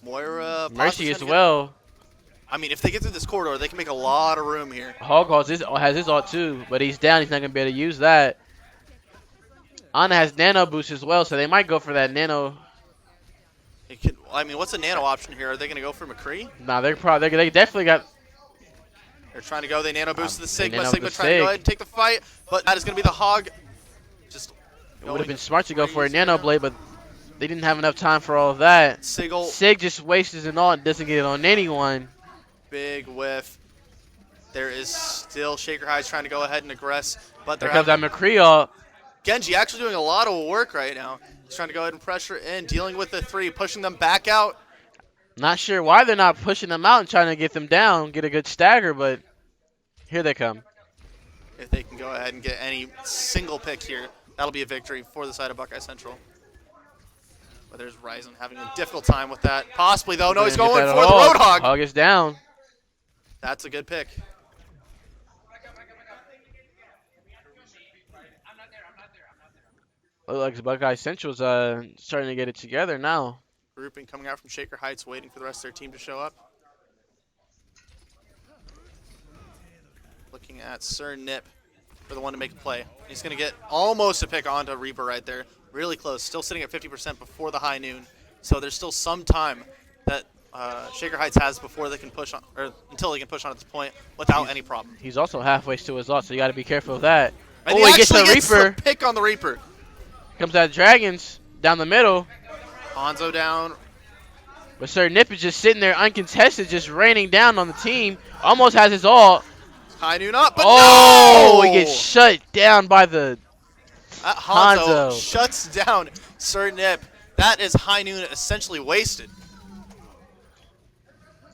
Moira, Mercy possibly as trying to get- well. I mean, if they get through this corridor, they can make a lot of room here. Hog has his ult too, but he's down. He's not gonna be able to use that. Ana has nano boost as well, so they might go for that nano. It could, I mean, what's a nano option here? Are they going to go for McCree? Nah, they definitely got. They're trying to go. They nano boost the They Sigma. nano Sigma the trying to go Sig. ahead and take the fight, but that is going to be the Hog. Just It would have been going smart to go for a crazy nano there. blade, but they didn't have enough time for all of that. Sigil, Sig just wastes his ult and doesn't get it on anyone. big whiff. There is still Shaker Highs trying to go ahead and aggress, but There they're comes that having McCree ult. Genji actually doing a lot of work right now. He's trying to go ahead and pressure in, dealing with the 3, pushing them back out. Not sure why they're not pushing them out and trying to get them down, get a good stagger, but here they come. If they can go ahead and get any single pick here, that'll be a victory for the side of Buckeye Central. But there's Ryzen having a difficult time with that. Possibly, though. No, he's Gonna going get for that the Hog. Roadhog. Hog is down. That's a good pick. Looks like Buckeye Central's starting to get it together now. Grouping coming out from Shaker Heights, waiting for the rest of their team to show up. Looking at Sir Nip for the one to make a play. He's going to get almost a pick onto Reaper right there. Really close. Still sitting at 50% before the high noon. So there's still some time that Shaker Heights has before they can push on, or until they can push on at this point without any problem. He's also halfway to his ult, so you got to be careful of that. And Oh, he gets the actually gets Reaper. the pick on the Reaper. Comes out Dragons down the middle, Hanzo down. But Sir Nip is just sitting there uncontested, just raining down on the team. Almost has his ult. High noon up, but Oh, no! he gets shut down by the That Hanzo Hanzo. shuts down Sir Nip. That is high noon essentially wasted.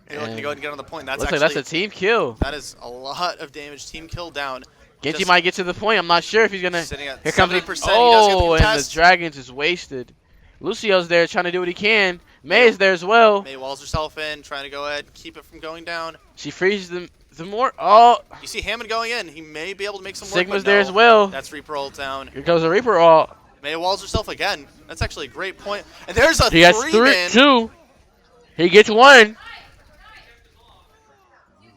You're looking to go ahead and get on the point. That's looks actually like that's a team kill. that is a lot of damage. Team kill down. Genji Just might get to the point. I'm not sure if he's gonna. sitting at Here comes 70%. the, He does get the oh, and the contest. Dragons is wasted. Lucio's there trying to do what he can. May is there as well. May walls herself in, trying to go ahead and keep it from going down. She freezes them. The more. Oh, You see Hammond going in. He may be able to make some work. Sigma's but there no. as well. That's Reaper ult down. Here goes the Reaper ult. May walls herself again. That's actually a great point. And there's a He has three-man. two. He gets one.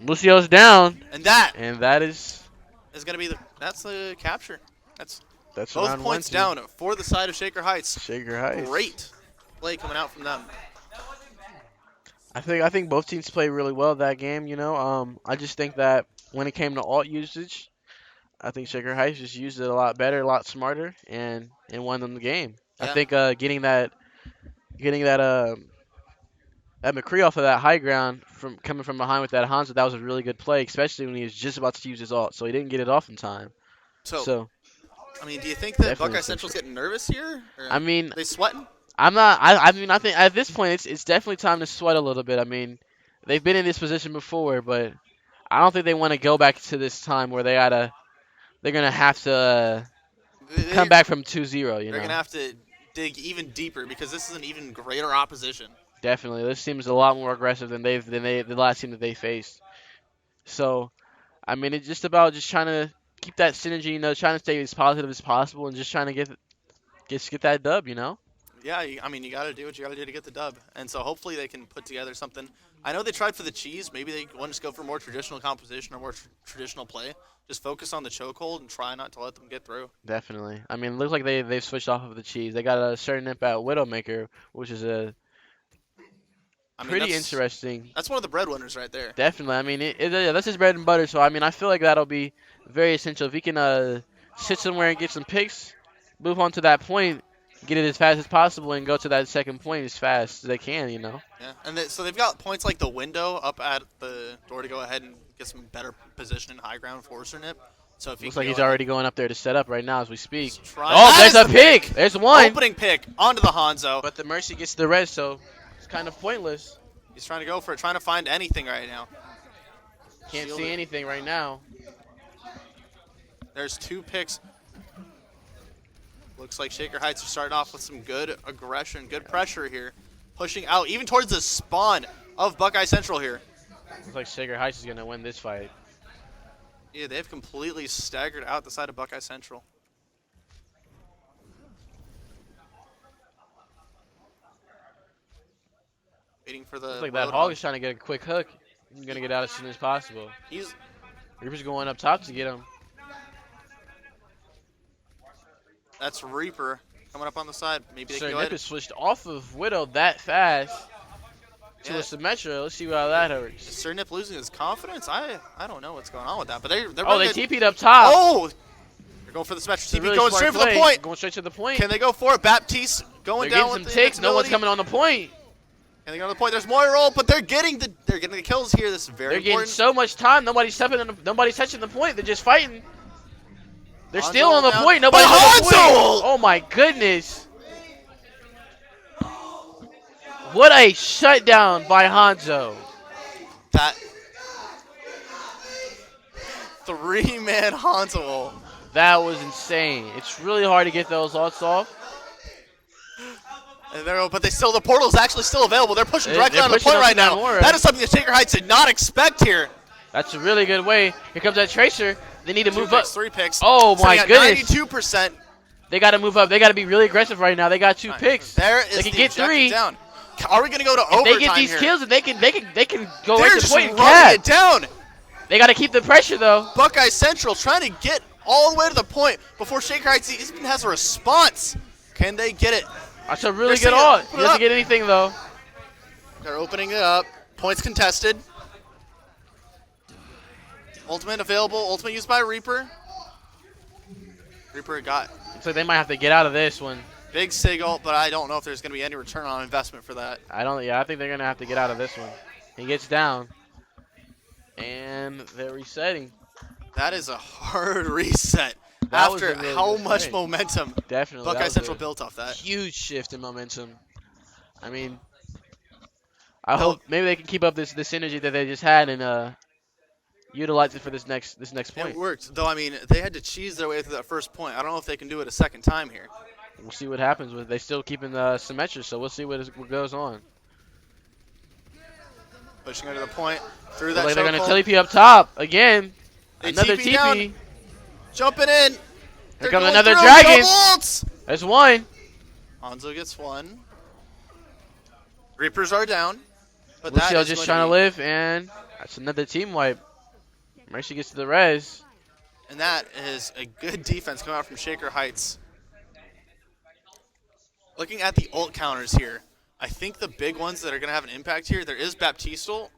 Lucio's down, And that and that is is going to be that's the capture. That's both both points down for the side of Shaker Heights. Shaker Heights. Great play coming out from them. I think both teams played really well that game. You know, I just think that when it came to alt usage, I think Shaker Heights just used it a lot better, a lot smarter, and won them the game. I Yeah. think getting that that McCree off of that high ground from coming from behind with that Hanzo, that was a really good play, especially when he was just about to use his ult, so he didn't get it off in time. So, I mean, do you think that definitely Buckeye essential. Central's getting nervous here? Or I mean, are they sweating? I'm not. I mean, I think at this point it's definitely time to sweat a little bit. I mean, they've been in this position before, but I don't think they want to go back to this time where they're gonna have to come back from 2-0. You They're know, going to have to dig even deeper because this is an even greater opposition. definitely this team is a lot more aggressive than the last team that they faced. So, I mean, it's just about just trying to keep that synergy. You know, trying to stay as positive as possible and just trying to get that dub. You know. Yeah, I mean, you got to do what you got to do to get the dub. And so hopefully they can put together something. I know they tried for the cheese. Maybe they want to just go for more traditional composition or more traditional play. Just focus on the chokehold and try not to let them get through. Definitely. I mean, it looks like they've switched off of the cheese. They got a certain imp at Widowmaker, which is a I mean, pretty that's- interesting. That's one of the breadwinners right there. Definitely. I mean, yeah, that's his bread and butter. So I mean, I feel like that'll be very essential if he can sit somewhere and get some picks, move on to that point, get it as fast as possible, and go to that second point as fast as they can. You know. Yeah, and so they've got points like the window up at the door to go ahead and get some better position in high ground for Nip. So if Looks can like go he's ahead already going up there to set up right now as we speak. and try- Oh, That there's is a the pick. There's one. opening pick onto the Hanzo. But the Mercy gets the red, so it's kind of pointless. He's trying to go for it, trying to find anything right now. Can't Shielded. see anything right now. There's two picks. Looks like Shaker Heights are starting off with some good aggression, good pressure here. Pushing out, even towards the spawn of Buckeye Central here. Looks like Shaker Heights is gonna win this fight. Yeah, they've completely staggered out the side of Buckeye Central. Waiting for the Looks like that road hog run. is trying to get a quick hook. He's gonna get out as soon as possible. He's Reaper's going up top to get him. That's Reaper coming up on the side. Maybe they Sir can go Nip ahead. is switched off of Widow that fast to Yeah. a Symmetra. Let's see how that hurts. Is Sir Nip losing his confidence? I don't know what's going on with that, but they're Oh, really they good. TP'd up top. Oh, they're going for the Symmetra It's a TP, really going smart straight for the play. point. Going straight to the point. Can they go for it? Baptiste going They're down getting with some the ticks. No one's invincibility. coming on the point. Can they go to the point? There's more roll, but they're getting the kills here. This is very They're getting important. so much time. Nobody's touching the point. They're just fighting. They're Hanzo still on the down. point. Nobody's But on the point. Hanzo! Oh my goodness. What a shutdown by Hanzo. That three-man Hanzo. That was insane. It's really hard to get those ults off. And but the portal's actually still available. They're pushing directly They're on the pushing point up right to that now. more, That right? is something that Shaker Heights did not expect here. That's a really good way. Here comes that Tracer. They need to Two move picks, up. 3 picks. Oh my Sitting at goodness. 92%. They got to move up. They got to be really aggressive right now. They got 2 picks. There is They can the get objective 3. down. Are we going to go to If overtime they get these here? kills, and they can go They're right to just point and running cap. it down. They got to keep the pressure though. Buckeye Central trying to get all the way to the point before Shaker Heights even has a response. Can they get it? That's a really They're good saying, ult. put He it doesn't up. get anything though. They're opening it up. Points contested. Ultimate available. Ultimate used by Reaper. Reaper got. So they might have to get out of this one. Big Sig ult, but I don't know if there's going to be any return on investment for that. Yeah, I think they're gonna have to get out of this one. He gets down, and they're resetting. That is a hard reset That was after a really how good much fight. momentum Definitely, that Buckeye was Central a built off that. huge shift in momentum. I mean, I Well, hope maybe they can keep up this energy that they just had and utilize it for this next it point. worked, though. I mean, they had to cheese their way through that first point. I don't know if they can do it a second time here. We'll see what happens with. They still keeping the symmetry, so we'll see what goes on. Pushing under the point through Looks that like they're gonna chokehold. TP up top again. They Another TP down. TP. Jumping in. Here They're comes going another through. dragon. Double ults. There's one. Hanzo gets one. Reapers are down. But Lucio that is just going trying to be, live, and that's another team wipe. Mercy gets to the res. And that is a good defense coming out from Shaker Heights. Looking at the ult counters here, I think the big ones that are going to have an impact here, there is Baptiste ult,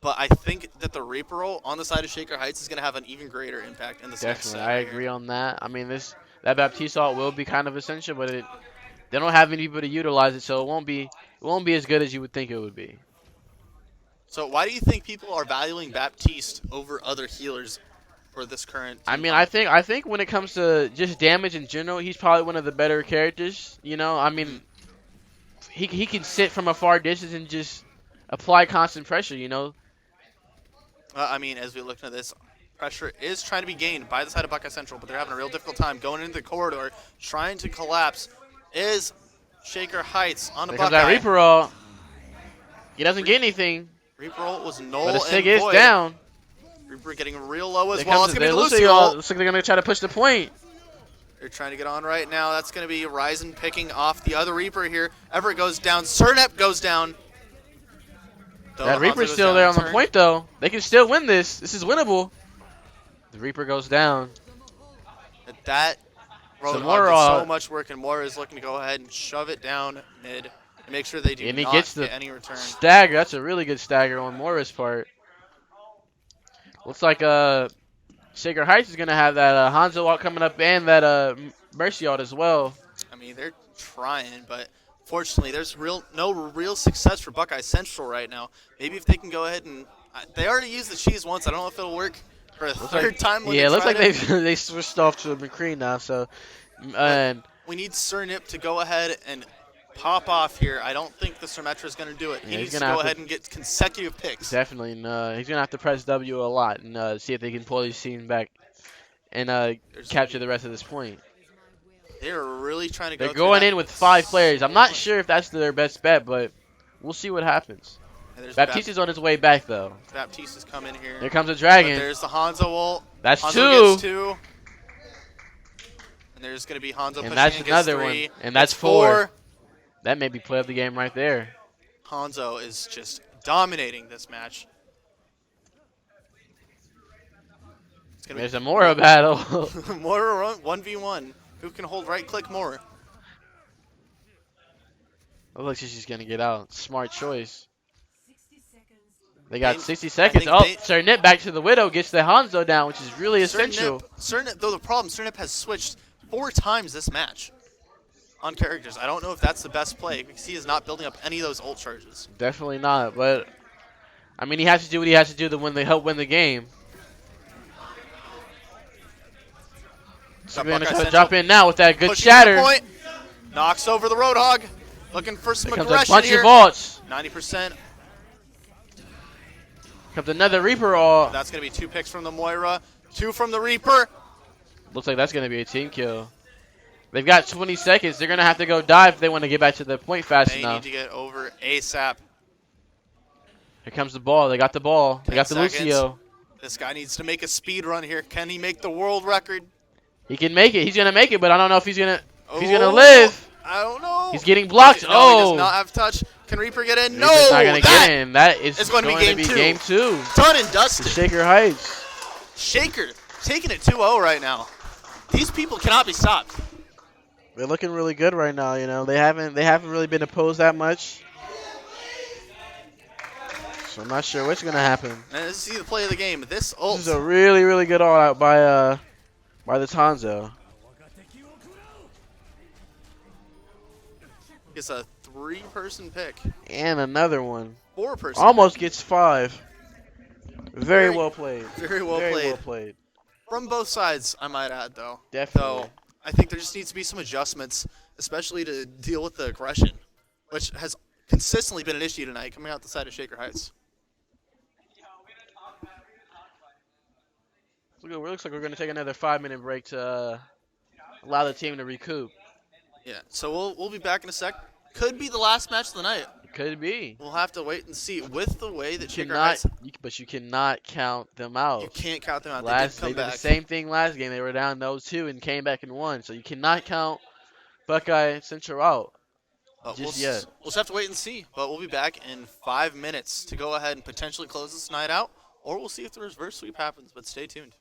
but I think that the Reaper ult on the side of Shaker Heights is going to have an even greater impact in this next Definitely, set. I right agree here. on that. I mean, that Baptiste ult will be kind of essential, but they don't have any people to utilize it, so it won't be as good as you would think it would be. So why do you think people are valuing Baptiste over other healers for this current I team mean, comp? I think when it comes to just damage in general, he's probably one of the better characters. You know, I mean, he can sit from a far distance and just apply constant pressure. You know, I mean, as we look at this, pressure is trying to be gained by the side of Buckeye Central, but they're having a real difficult time going into the corridor, trying to collapse. Is Shaker Heights on a there comes Buckeye. that Reaper ult. He doesn't get anything, Reaper ult was null but a and Sig is void. down. Reaper getting real low as There well. comes It's going to be the the Lucio Lucio ult. ult. Looks like they're gonna try to push the point. They're trying to get on right now. That's going to be Ryzen picking off the other Reaper here. Everett goes down. Cernep goes down. Though That Hanzo Reaper's goes still down there in on the turn. point though. They can still win this. This is winnable. The Reaper goes down. But that Roadhog Mora, did so much work, and Mora is looking to go ahead and shove it down mid and make sure they do And he not gets get the any return. stagger. That's a really good stagger on Mora's part. Looks like Shaker Heights is gonna have that Hanzo ult coming up and that Mercy ult as well. I mean, they're trying, but fortunately, there's no real success for Buckeye Central right now. Maybe if they can go ahead and they already used the cheese once. I don't know if it'll work for a third time. When Yeah, it looks try like to. they switched off to McCree now. So, and We need Cernip to go ahead and pop off here. I don't think the Symmetra is going to do it. Yeah, He he's needs to gonna go have ahead to- and get consecutive picks. definitely, he's gonna have to press W a lot and see if they can pull these teams back and capture the rest of this point. They're really trying to go They're through going that in with 5 players. I'm not sure if that's their best bet, but we'll see what happens. And there's Baptiste is on his way back though. Baptiste has come in here. Here comes a But dragon. there's the Hanzo ult. That's Hanzo 2. gets 2. And there's going to be Hanzo pushing And that's in, gets another 3. one. And that's Gets 4. That may be play of the game right there. Hanzo is just dominating this match. It's gonna There's a Mora battle. be more 1v1. Who can hold right click more? Looks like she's just gonna get out. Smart choice. 60 seconds. They got They- 60 I seconds. think Oh, they- Cernip back to the Widow gets the Hanzo down, which is really essential. Cernip, though the problem, Cernip has switched 4 times this match on characters. I don't know if that's the best play because he is not building up any of those ult charges. Definitely not, but I mean he has to do what he has to do to help win the game. So Got we're Buckeye gonna Central drop in now with that good pushing to the shatter. point, knocks over the Roadhog, looking for some Here comes a aggression bunch here. of vaults. 90%. Comes another Reaper all. That's going to be 2 picks from the Moira, 2 from the Reaper. Looks like that's gonna be a team kill. They've got 20 seconds. They're gonna have to go dive if they want to get back to the point fast They enough. need to get over ASAP. Here comes the ball. They got the ball. They 10 got the seconds. Lucio. This guy needs to make a speed run here. Can he make the world record? He can make it. He's gonna make it, but I don't know if he's gonna Oh, live. I don't know. He's getting blocked. No, he Oh, does not have touch. Can Reaper get in? No, Reaper's not gonna that get in. That is is going to be game 2. 2. Done and To dusted. Shaker Heights. Shaker taking it 2-0 right now. These people cannot be stopped. They're looking really good right now. You know, they haven't really been opposed that much. So I'm not sure what's gonna happen. And this is the play of the game. This ult. This is a really, really good all out by the Hanzo. gets a 3-person pick, And another one. 4-person Almost pick. gets 5. Very Very, well played. very well Very played well played. from both sides. I might add, though. Definitely. Though I think there just needs to be some adjustments, especially to deal with the aggression, which has consistently been an issue tonight coming out the side of Shaker Heights. Looks like we're going to take another 5-minute break to allow the team to recoup. Yeah, so we'll be back in a sec. Could be the last match of the night. It could be. We'll have to wait and see. With the way You that Shaker cannot, Heights, but you cannot count them out. you can't count them out. They did Last come they did back. the same thing last game. They were down 0-2 and came back and won. So you cannot count Buckeye Central out But just yet. we'll just have to wait and see. But we'll be back in 5 minutes to go ahead and potentially close this night out, or we'll see if the reverse sweep happens. But stay tuned.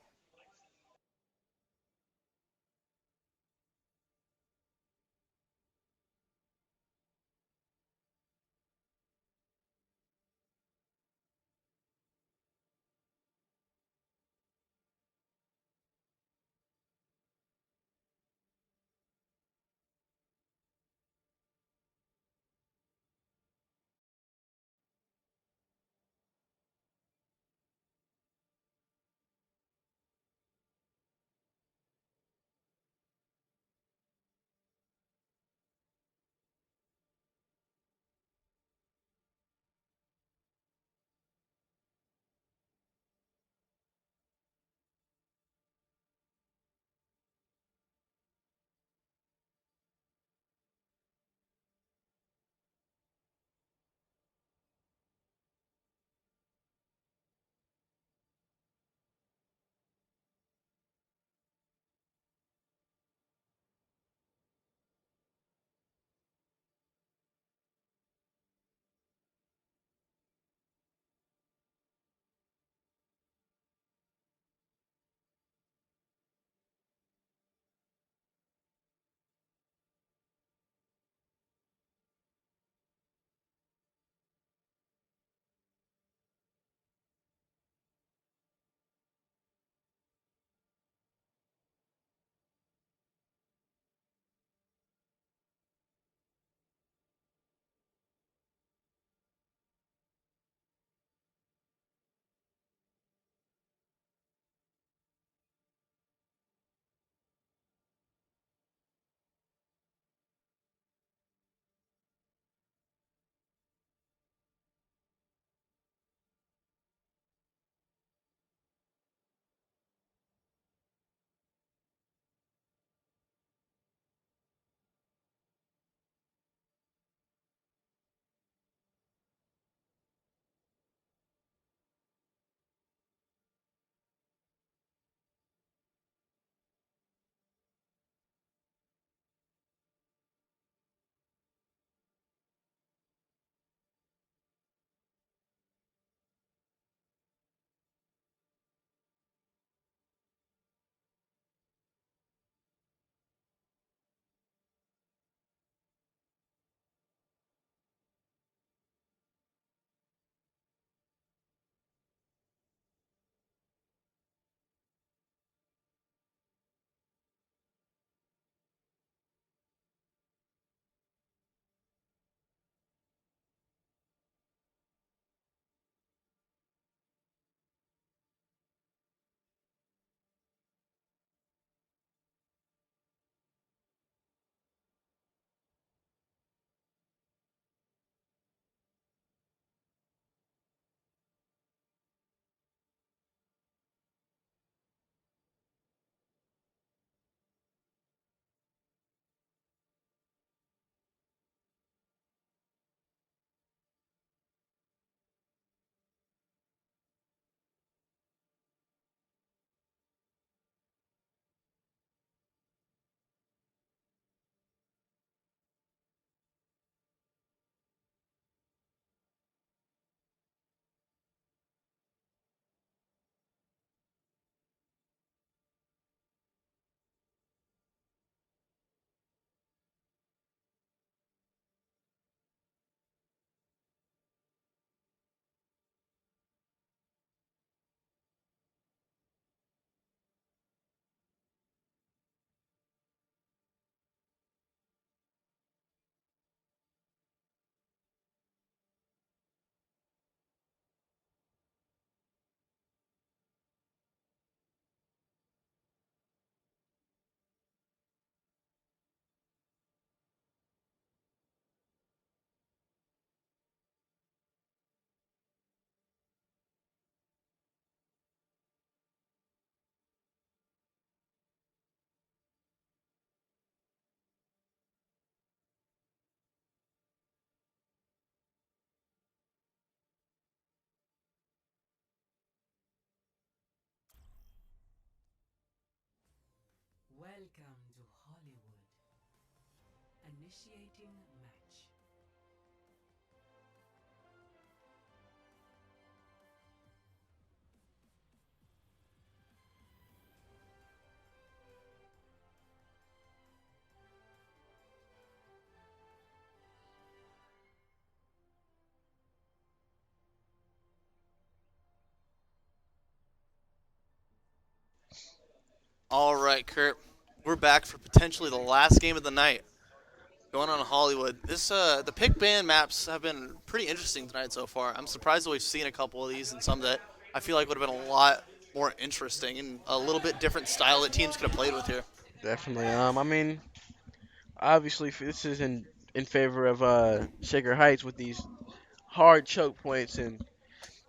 Initiating match. All right, Kurt. We're back for potentially the last game of the night. Going on in Hollywood. The pick ban maps have been pretty interesting tonight so far. I'm surprised that we've seen a couple of these and some that I feel like would have been a lot more interesting and a little bit different style that teams could have played with here. Definitely. I mean, obviously this is in favor of Shaker Heights with these hard choke points, and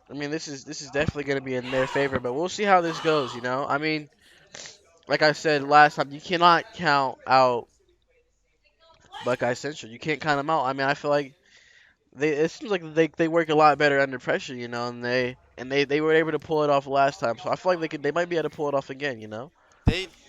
I mean this is definitely going to be in their favor. But we'll see how this goes. I mean, like I said last time, you cannot count out Buckeye Central. You can't count them out. I mean, I feel like it seems like they work a lot better under pressure, and they were able to pull it off last time. So I feel like they might be able to pull it off again.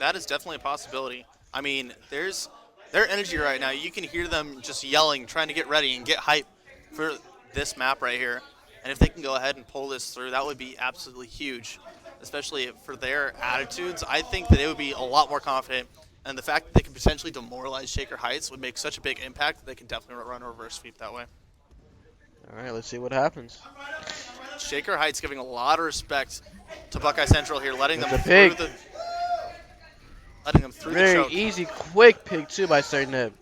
That is definitely a possibility. I mean, there's their energy right now. You can hear them just yelling, trying to get ready and get hype for this map right here. And if they can go ahead and pull this through, that would be absolutely huge, especially for their attitudes. I think that it would be a lot more confident. And the fact that they can potentially demoralize Shaker Heights would make such a big impact that they can definitely run a reverse sweep that way. All right, let's see what happens. Shaker Heights giving a lot of respect to Buckeye Central here, letting them That's a through pick. the the Very choke. easy, quick pick too by Sernip.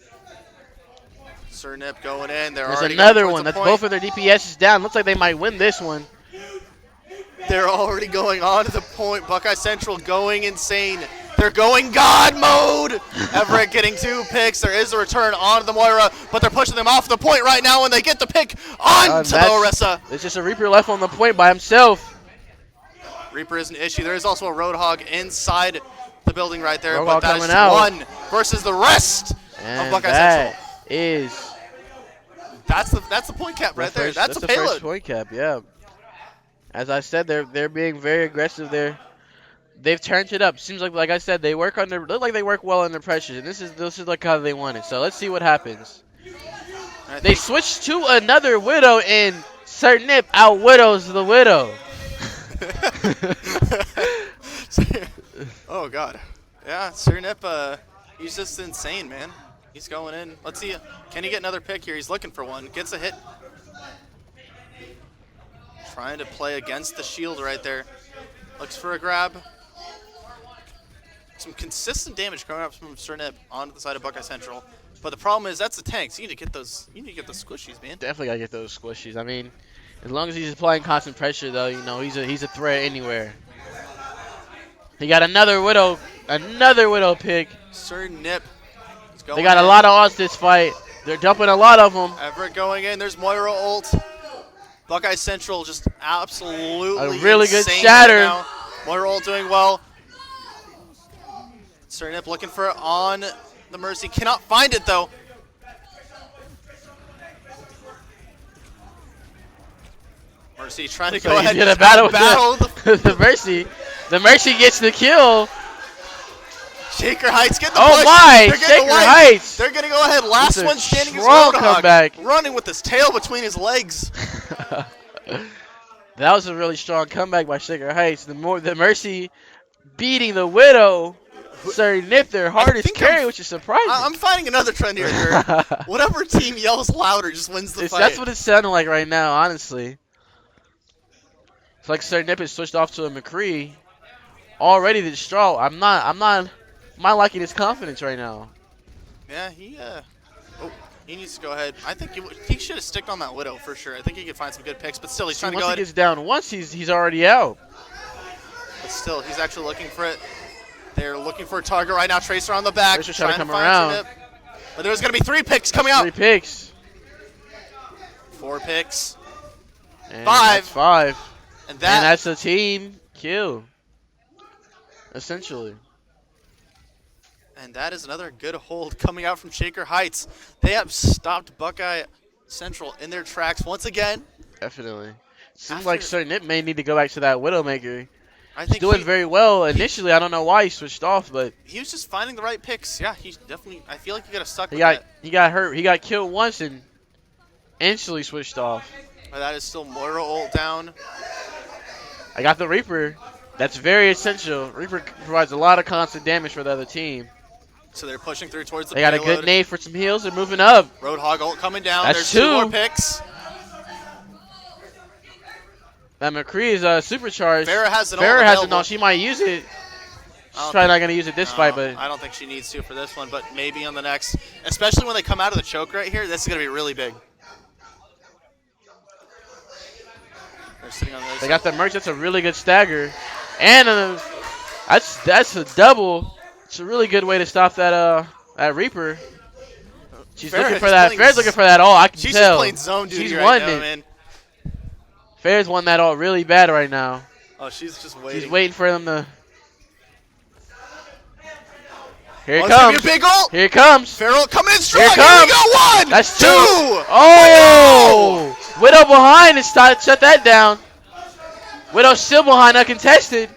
Sernip going in. They're There's already another going one. towards That's the both point. of their DPS is down. Looks like they might win this one. They're already going on to the point. Buckeye Central going insane. They're going God mode. Everett getting 2 picks. There is a return onto the Moira, but they're pushing them off the point right now when they get the pick onto the Orisa. It's just a Reaper left on the point by himself. Reaper is an issue. There is also a Roadhog inside the building right there, Roadhog but that is coming out. one versus the rest of And Buckeye that Central. is That's the point cap right there. That's a the payload. first point cap, yeah. As I said, they're being very aggressive there. They've turned it up. Seems like I said, they look like they work well under pressure. And this is like how they want it. So let's see what happens. They switched to another Widow, and Sernip out Widows the Widow. Oh God, yeah, Sernip, he's just insane, man. He's going in. Let's see, can he get another pick here? He's looking for one. Gets a hit. Trying to play against the shield right there. Looks for a grab. Some consistent damage coming up from Sernip onto the side of Buckeye Central. But the problem is that's the tanks. You need to get those. You need to get those squishies, man. Definitely gotta get those squishies. I mean, as long as he's applying constant pressure, though, he's a threat anywhere. He got another Widow pick. Sernip. They got a lot of odds this fight. They're dumping a lot of them. Everett going in. There's Moira ult. Buckeye Central just absolutely A really good insane shatter. right now. Moira ult doing well. Sernip looking for it on the Mercy. Cannot find it though. Mercy trying to So go he's ahead gonna and battle battle the Mercy. The Mercy gets the kill. Shaker Heights get the Oh push. my, They're getting Shaker away. Heights. They're gonna go ahead. Last It's a one standing is strong Roadhog, comeback. running with his tail between his legs. That was a really strong comeback by Shaker Heights. The Mercy beating the Widow. Sernip their hardest think carry, I'm- which is surprising. I'm finding another trend here, Kurt. Whatever team yells louder just wins the fight. That's what it's sounding like right now, honestly. It's like Sernip is switched off to a McCree. Already distraught. I'm not liking his confidence right now. Yeah, he needs to go ahead. I think he should have sticked on that Widow for sure. I think he could find some good picks, but still, he's trying to Once go he ahead. gets down once, he's already out. But still, he's actually looking for it. They're looking for a target right now. Tracer on the back. Tracer's trying to come find around. Turnip. But there's going to be 3 picks coming out. 3 picks. 4 picks. And 5. That's 5. And And that's a team kill. Essentially. And that is another good hold coming out from Shaker Heights. They have stopped Buckeye Central in their tracks once again. Definitely. Seems like Sernip may need to go back to that Widowmaker. I He's think doing very well initially. I don't know why he switched off, but he was just finding the right picks. Yeah, he definitely. I feel like he got stuck he with got that. he got hurt. He got killed once and instantly switched off. But that is still Moira ult down. I got the Reaper. That's very essential. Reaper provides a lot of constant damage for the other team. So they're pushing through towards the They got a payload. good nade for some heals. They're moving up. Roadhog ult coming down. That's There's two two. more picks. That McCree is supercharged. Farrah has it all Farrah has it available. all. She might use it. I She's don't probably not going to use it this No, fight, but I don't think she needs to for this one, but maybe on the next. Especially when they come out of the choke right here, this is going to be really big. They're sitting on the other they side. got the merch. That's a really good stagger. And that's a double. It's a really good way to stop that Reaper. She's Farrah looking is for that. playing Farrah's looking for that all. I can She's tell. just playing zone duty She's right won now, it. man. Farrah's won that all really bad right now. Oh, she's just waiting. She's waiting for them to. Here it Oh, it's gonna be comes. a big ult. Here it comes. Farrell coming in strong. Here it Here we comes. go. One. That's two. two. Oh! Widow behind and shut that down. Widow's still behind uncontested.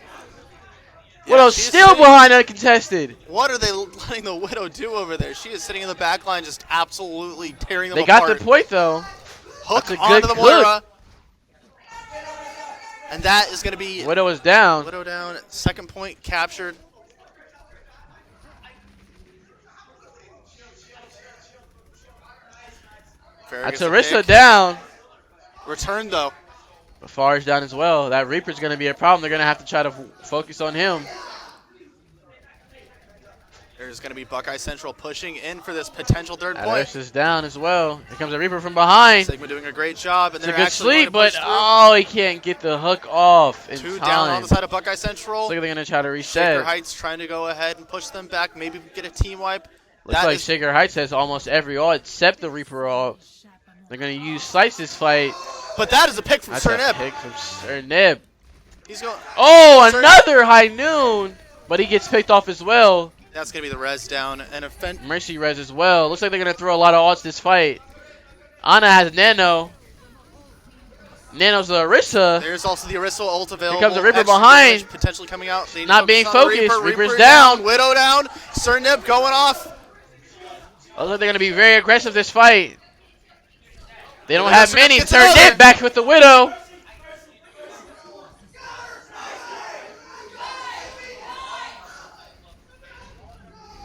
Yeah, Widow's she's still sitting- behind uncontested. What are they letting the Widow do over there? She is sitting in the back line just absolutely tearing them They apart. got the point though. Hook That's a onto good the hook. Moira. And that is going to be Widow is down. Widow down. Second point captured. Farrah That's gets a Arissa pick. down. Return though. Far's down as well. That Reaper's going to be a problem. They're going to have to try to focus on him. There's going to be Buckeye Central pushing in for this potential third That point. Arissa's down as well. Here comes a Reaper from behind. Sigma doing a great job, and It's a they're good actually sleep, going but to push through. oh, he can't get the hook off in Two time. down on the side of Buckeye Central. Looks like they're going to try to Shaker reset. Heights trying to go ahead and push them back. Maybe get a team wipe. Looks That like is- Shaker Heights has almost every all except the Reaper all. They're going to use Slice this fight. But that is a pick from That's Sir a Nib. pick from Sir Nib. He's going. Oh, Sir another high noon. But he gets picked off as well. That's going to be the res down. And Mercy res as well. Looks like they're going to throw a lot of ults this fight. Ana has Nano. Nano's the Arissa. there's also the Arissa ult available. comes the Reaper Extra behind. damage potentially coming out. They need Not to being focus on the focused. Reaper. Reaper's Reaper down. Widow down. Sir Nib going off. Looks like they're going to be very aggressive this fight. They don't Widow have Sir many. gets Sir another. Nib back with the Widow.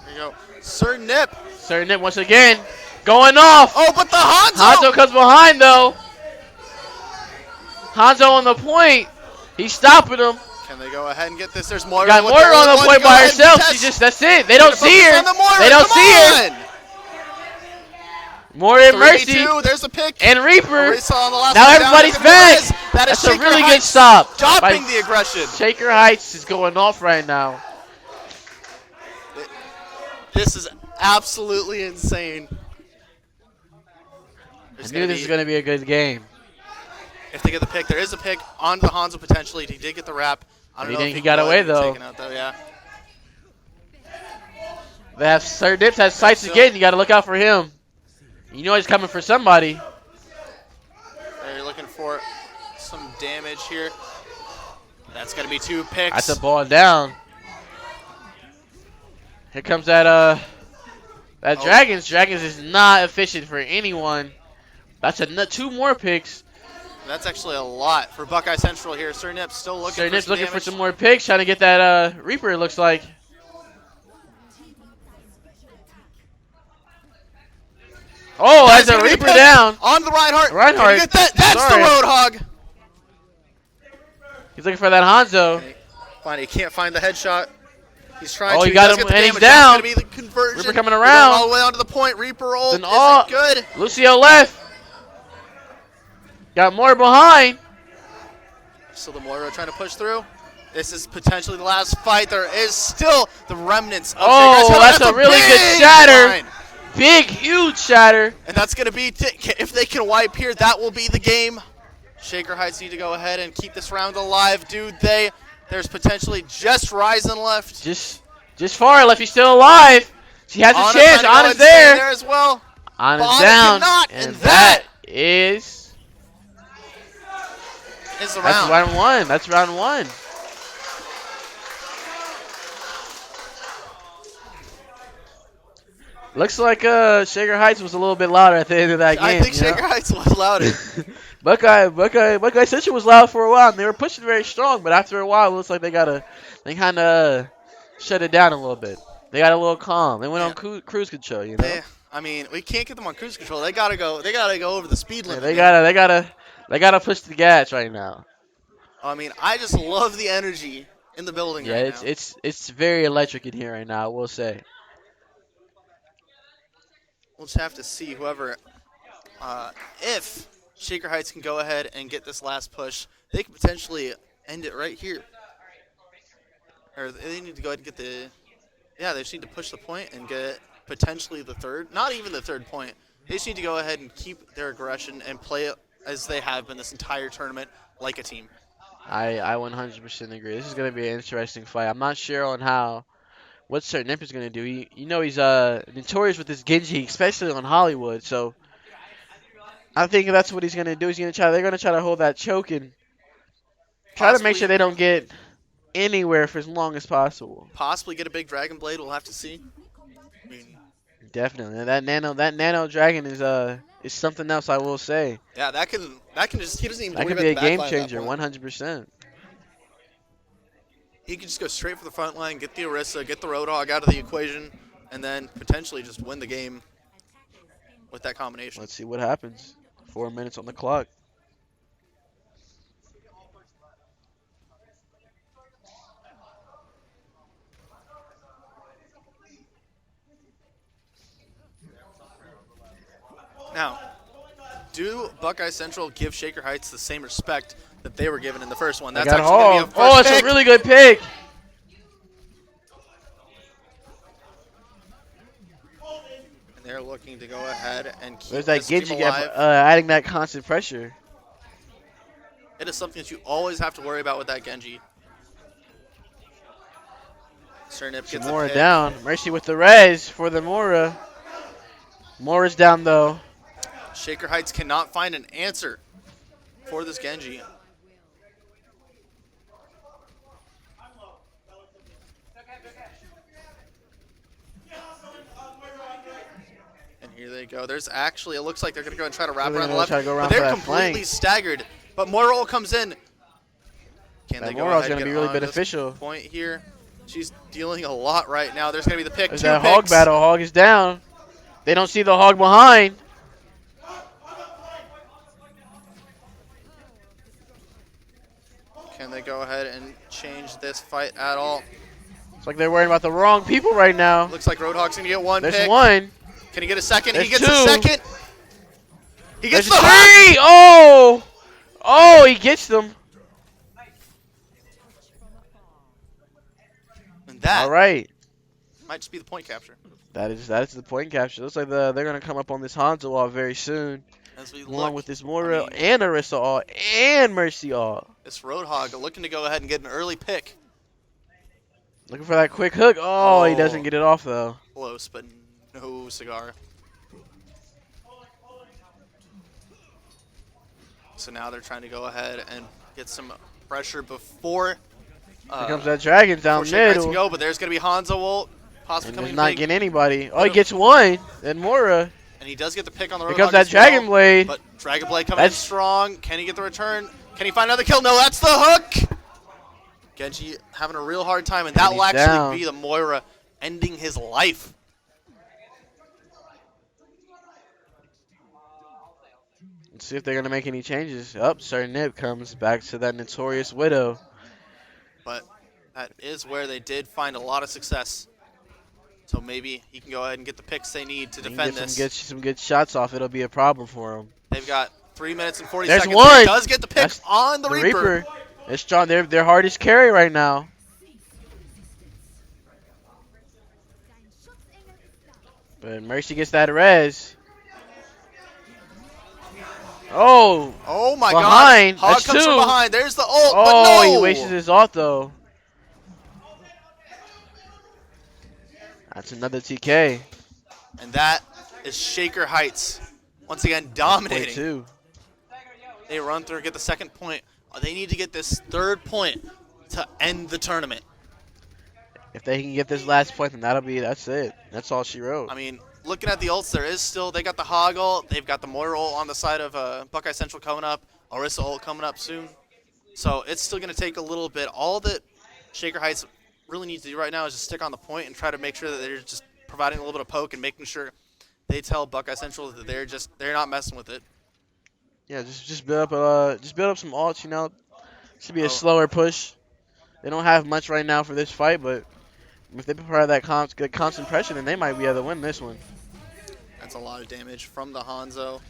There you go. Sir Nib. Sir Nib once again going off. Oh, but the Hanzo. Hanzo comes behind though. Hanzo on the point. He's stopping him. Can they go ahead and get this? There's Moira. Got with Moira on the one. point Go by ahead and herself. contest. She just that's it. They don't Gonna see focus her. on the Moira. They don't Come see her. on. Moira and Mercy 3v2, there's a pick. and Reaper. Arissa on the last Now one down. everybody's That's gonna be back. Riz. That is That's a Shaker really good Heights stop. Stopping by the aggression. Shaker Heights is going off right now. This is absolutely insane. I knew this was going to be a good game. If they get the pick, there is a pick on the Hanzo potentially. He did get the wrap. I don't He know didn't- if he got would away, have been though. taken out, though. Yeah. They have Sir Dips has sights So- again. You got to look out for him. You know he's coming for somebody. They're looking for some damage here. That's going to be two picks. That's a ball down. Here comes that Oh. Dragons. Dragons is not efficient for anyone. That's two more picks. That's actually a lot for Buckeye Central here. Sir Nip still looking Sir for Nip's some looking for damage. some more picks, trying to get that Reaper, it looks like. Oh, Guys, that's a gonna be Reaper picked down. On the Reinhardt. Reinhardt. Can you get that? That's Sorry. the Roadhog. He's looking for that Hanzo. Okay. Fine, he can't find the headshot. He's trying Oh, to. he got does him, get the and he's damage. down. That's going to be the conversion. Reaper coming We're around. going all the way onto the point. Reaper ult Then all- isn't good. Lucio left. Got more behind. So the Moira trying to push through. This is potentially the last fight. There is still the remnants of Oh, Shaker. that's a really good big shatter. line. Big, huge shatter. And that's going to be, if they can wipe here, that will be the game. Shaker Heights need to go ahead and keep this round alive. Do they? There's potentially just Ryzen left. Just far left. He's still alive. She has a Anna chance. trying to go Anna's and stay there. as well. Anna's But Anna down. cannot, And and that is Is the that's round. round one. That's round one. Looks like Shaker Heights was a little bit louder at the end of that I game. think Shaker Heights was louder. Buckeye Central was loud for a while, and they were pushing very strong. But after a while, it looks like they kind of shut it down a little bit. They got a little calm. They went Yeah. on cruise control, you know. I mean, we can't get them on cruise control. They gotta go. They gotta go over the speed Yeah, limit. they gotta push the gas right now. I mean, I just love the energy in the building Yeah, right now. it's very electric in here right now. I will say. We'll just have to see if Shaker Heights can go ahead and get this last push, they could potentially end it right here. Or they need to go ahead and get they just need to push the point and get potentially the third. Not even the third point. They just need to go ahead and keep their aggression and play it as they have been this entire tournament, like a team. I 100% agree. This is gonna be an interesting fight. I'm not sure on what Sir Nip is gonna do. He's notorious with his Genji, especially on Hollywood. So I think that's what he's gonna do. They're gonna try to hold that choke and try to make sure they don't get anywhere for as long as possible. Possibly get a big Dragon Blade. We'll have to see. I mean, Definitely. And that nano dragon is something else. I will say. yeah, that can just he doesn't even That worry could be a about the game backline at that changer. point. 100%. He can just go straight for the front line, get the Orisa, get the Roadhog out of the equation, and then potentially just win the game with that combination. Let's see what happens. 4 minutes on the clock. Now, do Buckeye Central give Shaker Heights the same respect that they were given in the first one? That's Got actually going to be a Oh, first it's pick. a really good pick. And they're looking to go ahead and keep There's that this team Genji alive. gap, adding that constant pressure. It is something that you always have to worry about with that Genji. Sernip gets a Mora pick. down. Mercy with the res for the Mora. Mora's down though. Shaker Heights cannot find an answer for this Genji. And here they go. There's actually, it looks like they're going to go and try to wrap They're around the gonna left. try to go But around they're for that completely flank. staggered. But Moira comes in. Can That they go Moira's ahead gonna and be get really on this beneficial. point here? She's dealing a lot right now. There's going to be the pick. There's Two that hog picks. battle. Hog is down. They don't see the hog behind. Can they go ahead and change this fight at all? It's like they're worrying about the wrong people right now. Looks like Roadhog's going to get one There's pick. one. Can he get a second? There's He gets two. a second. He There's gets a the hook. three. Oh. Oh, he gets them. And that All right. might just be the point capture. That is the point capture. Looks like they're gonna come up on this Hanzo wall very soon, As we along look, with this Mora I mean, and Orisa all and Mercy all. this Roadhog looking to go ahead and get an early pick. Looking for that quick hook. Oh, he Oh. doesn't get it off though. Close, but no cigar. So now they're trying to go ahead and get some pressure before Here comes that dragon down before Shaker Heights middle, can go, but there's going to be Hanzo Ult possibly and coming he's not big. getting anybody. Oh, he gets one. Then Mora. And he does get the pick on the Roadhog. Here comes that as well, Dragon Blade. But Dragon Blade coming in That's- strong. Can he get the return? Can he find another kill? No, that's the hook. Genji having a real hard time, and that will he's actually down. be the Moira ending his life. Let's see if they're gonna make any changes. Up, Sir Nip comes back to that notorious Widow. But that is where they did find a lot of success. So maybe he can go ahead and get the picks they need to He can defend get this. some good shots off. It'll be a problem for him. They've got 3 minutes and 40 There's seconds. one. He does get the pick That's on the Reaper. They're strong. They're their hardest carry right now. But Mercy gets that res. Oh, Oh my Behind. God. Hog That's comes from two. behind. There's the ult, oh, but no. he wastes his ult though. That's another TK. And that is Shaker Heights. Once again, Play dominating. two. They run through, get the second point. They need to get this third point to end the tournament. If they can get this last point, then that's it. That's all she wrote. I mean, looking at the ults, they got the Hog ult, they've got the Moira ult on the side of Buckeye Central coming up, Orisa ult coming up soon. So it's still going to take a little bit. All that Shaker Heights really needs to do right now is just stick on the point and try to make sure that they're just providing a little bit of poke and making sure they tell Buckeye Central that they're not messing with it. Yeah, just build up some ults. Should be a Oh. slower push. They don't have much right now for this fight, but if they provide that good constant pressure, then they might be able to win this one. That's a lot of damage from the Hanzo.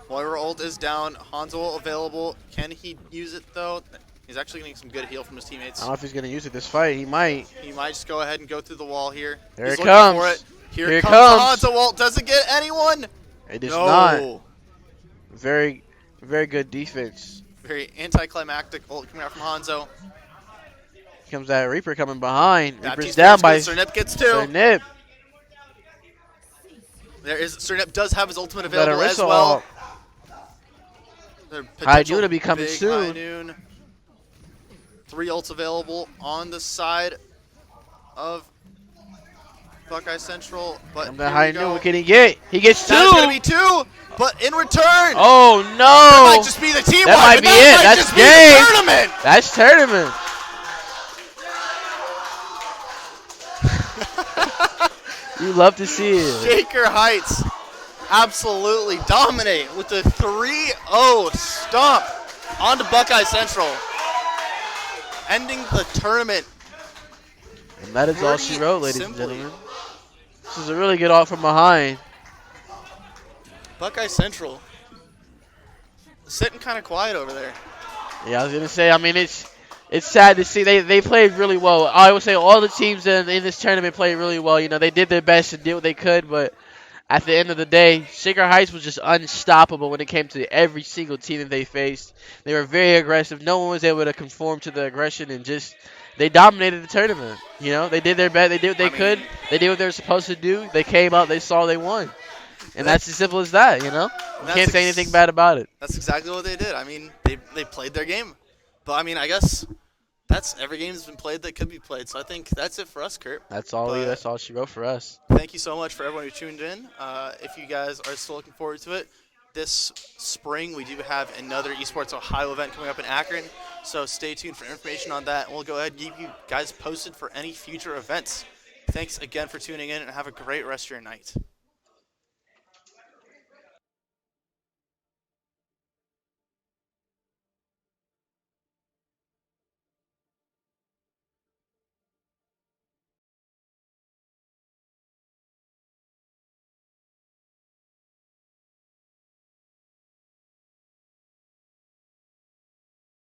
Moira ult is down. Hanzo ult available. Can he use it though? He's actually getting some good heal from his I teammates. don't know if he's gonna use it this fight. He might. He might just go ahead and go through the wall here. There He's it looking comes. for it. Here Here it comes the comes. Hanzo ult. Doesn't get anyone. It is No. not. Very good defense. Very anticlimactic ult coming out from Hanzo. Here comes that Reaper coming behind. That Reaper's piece down by Sernip gets two. Sernip. Sernip does have his ultimate That available as Orisa well. ult. Their High potential Noon will be coming big soon. High Noon. 3 ults available on the side of Buckeye Central. But And the here High we go. Noon, what can he get? He gets two. That's going to be 2, but in return, Oh that no! might just be the team That wipe, might and be that it. might That's just be game. the tournament. That's tournament. You love to see it. Shaker Heights absolutely dominate with the 3-0 stomp onto Buckeye Central, ending the tournament. And that is all she Pretty wrote, ladies simply. and gentlemen. This is a really good ult from behind. Buckeye Central sitting kind of quiet over there. Yeah, I was gonna say. I mean, it's sad to see. They played really well. I would say all the teams in this tournament played really well. They did their best to do what they could, but at the end of the day, Shaker Heights was just unstoppable when it came to every single team that they faced. They were very aggressive. No one was able to conform to the aggression, and they dominated the tournament. They did their best. They did what they could. They did what they were supposed to do. They came out. They saw. They won. And that's as simple as that. You can't say anything bad about it. That's exactly what they did. I mean, they played their game. But, I mean, I guess that's every game that's been played that could be played. So I think that's it for us, Kurt. That's all she wrote for us. Thank you so much for everyone who tuned in. If you guys are still looking forward to it, this spring we do have another Esports Ohio event coming up in Akron. So stay tuned for information on that. And we'll go ahead and keep you guys posted for any future events. Thanks again for tuning in, and have a great rest of your night.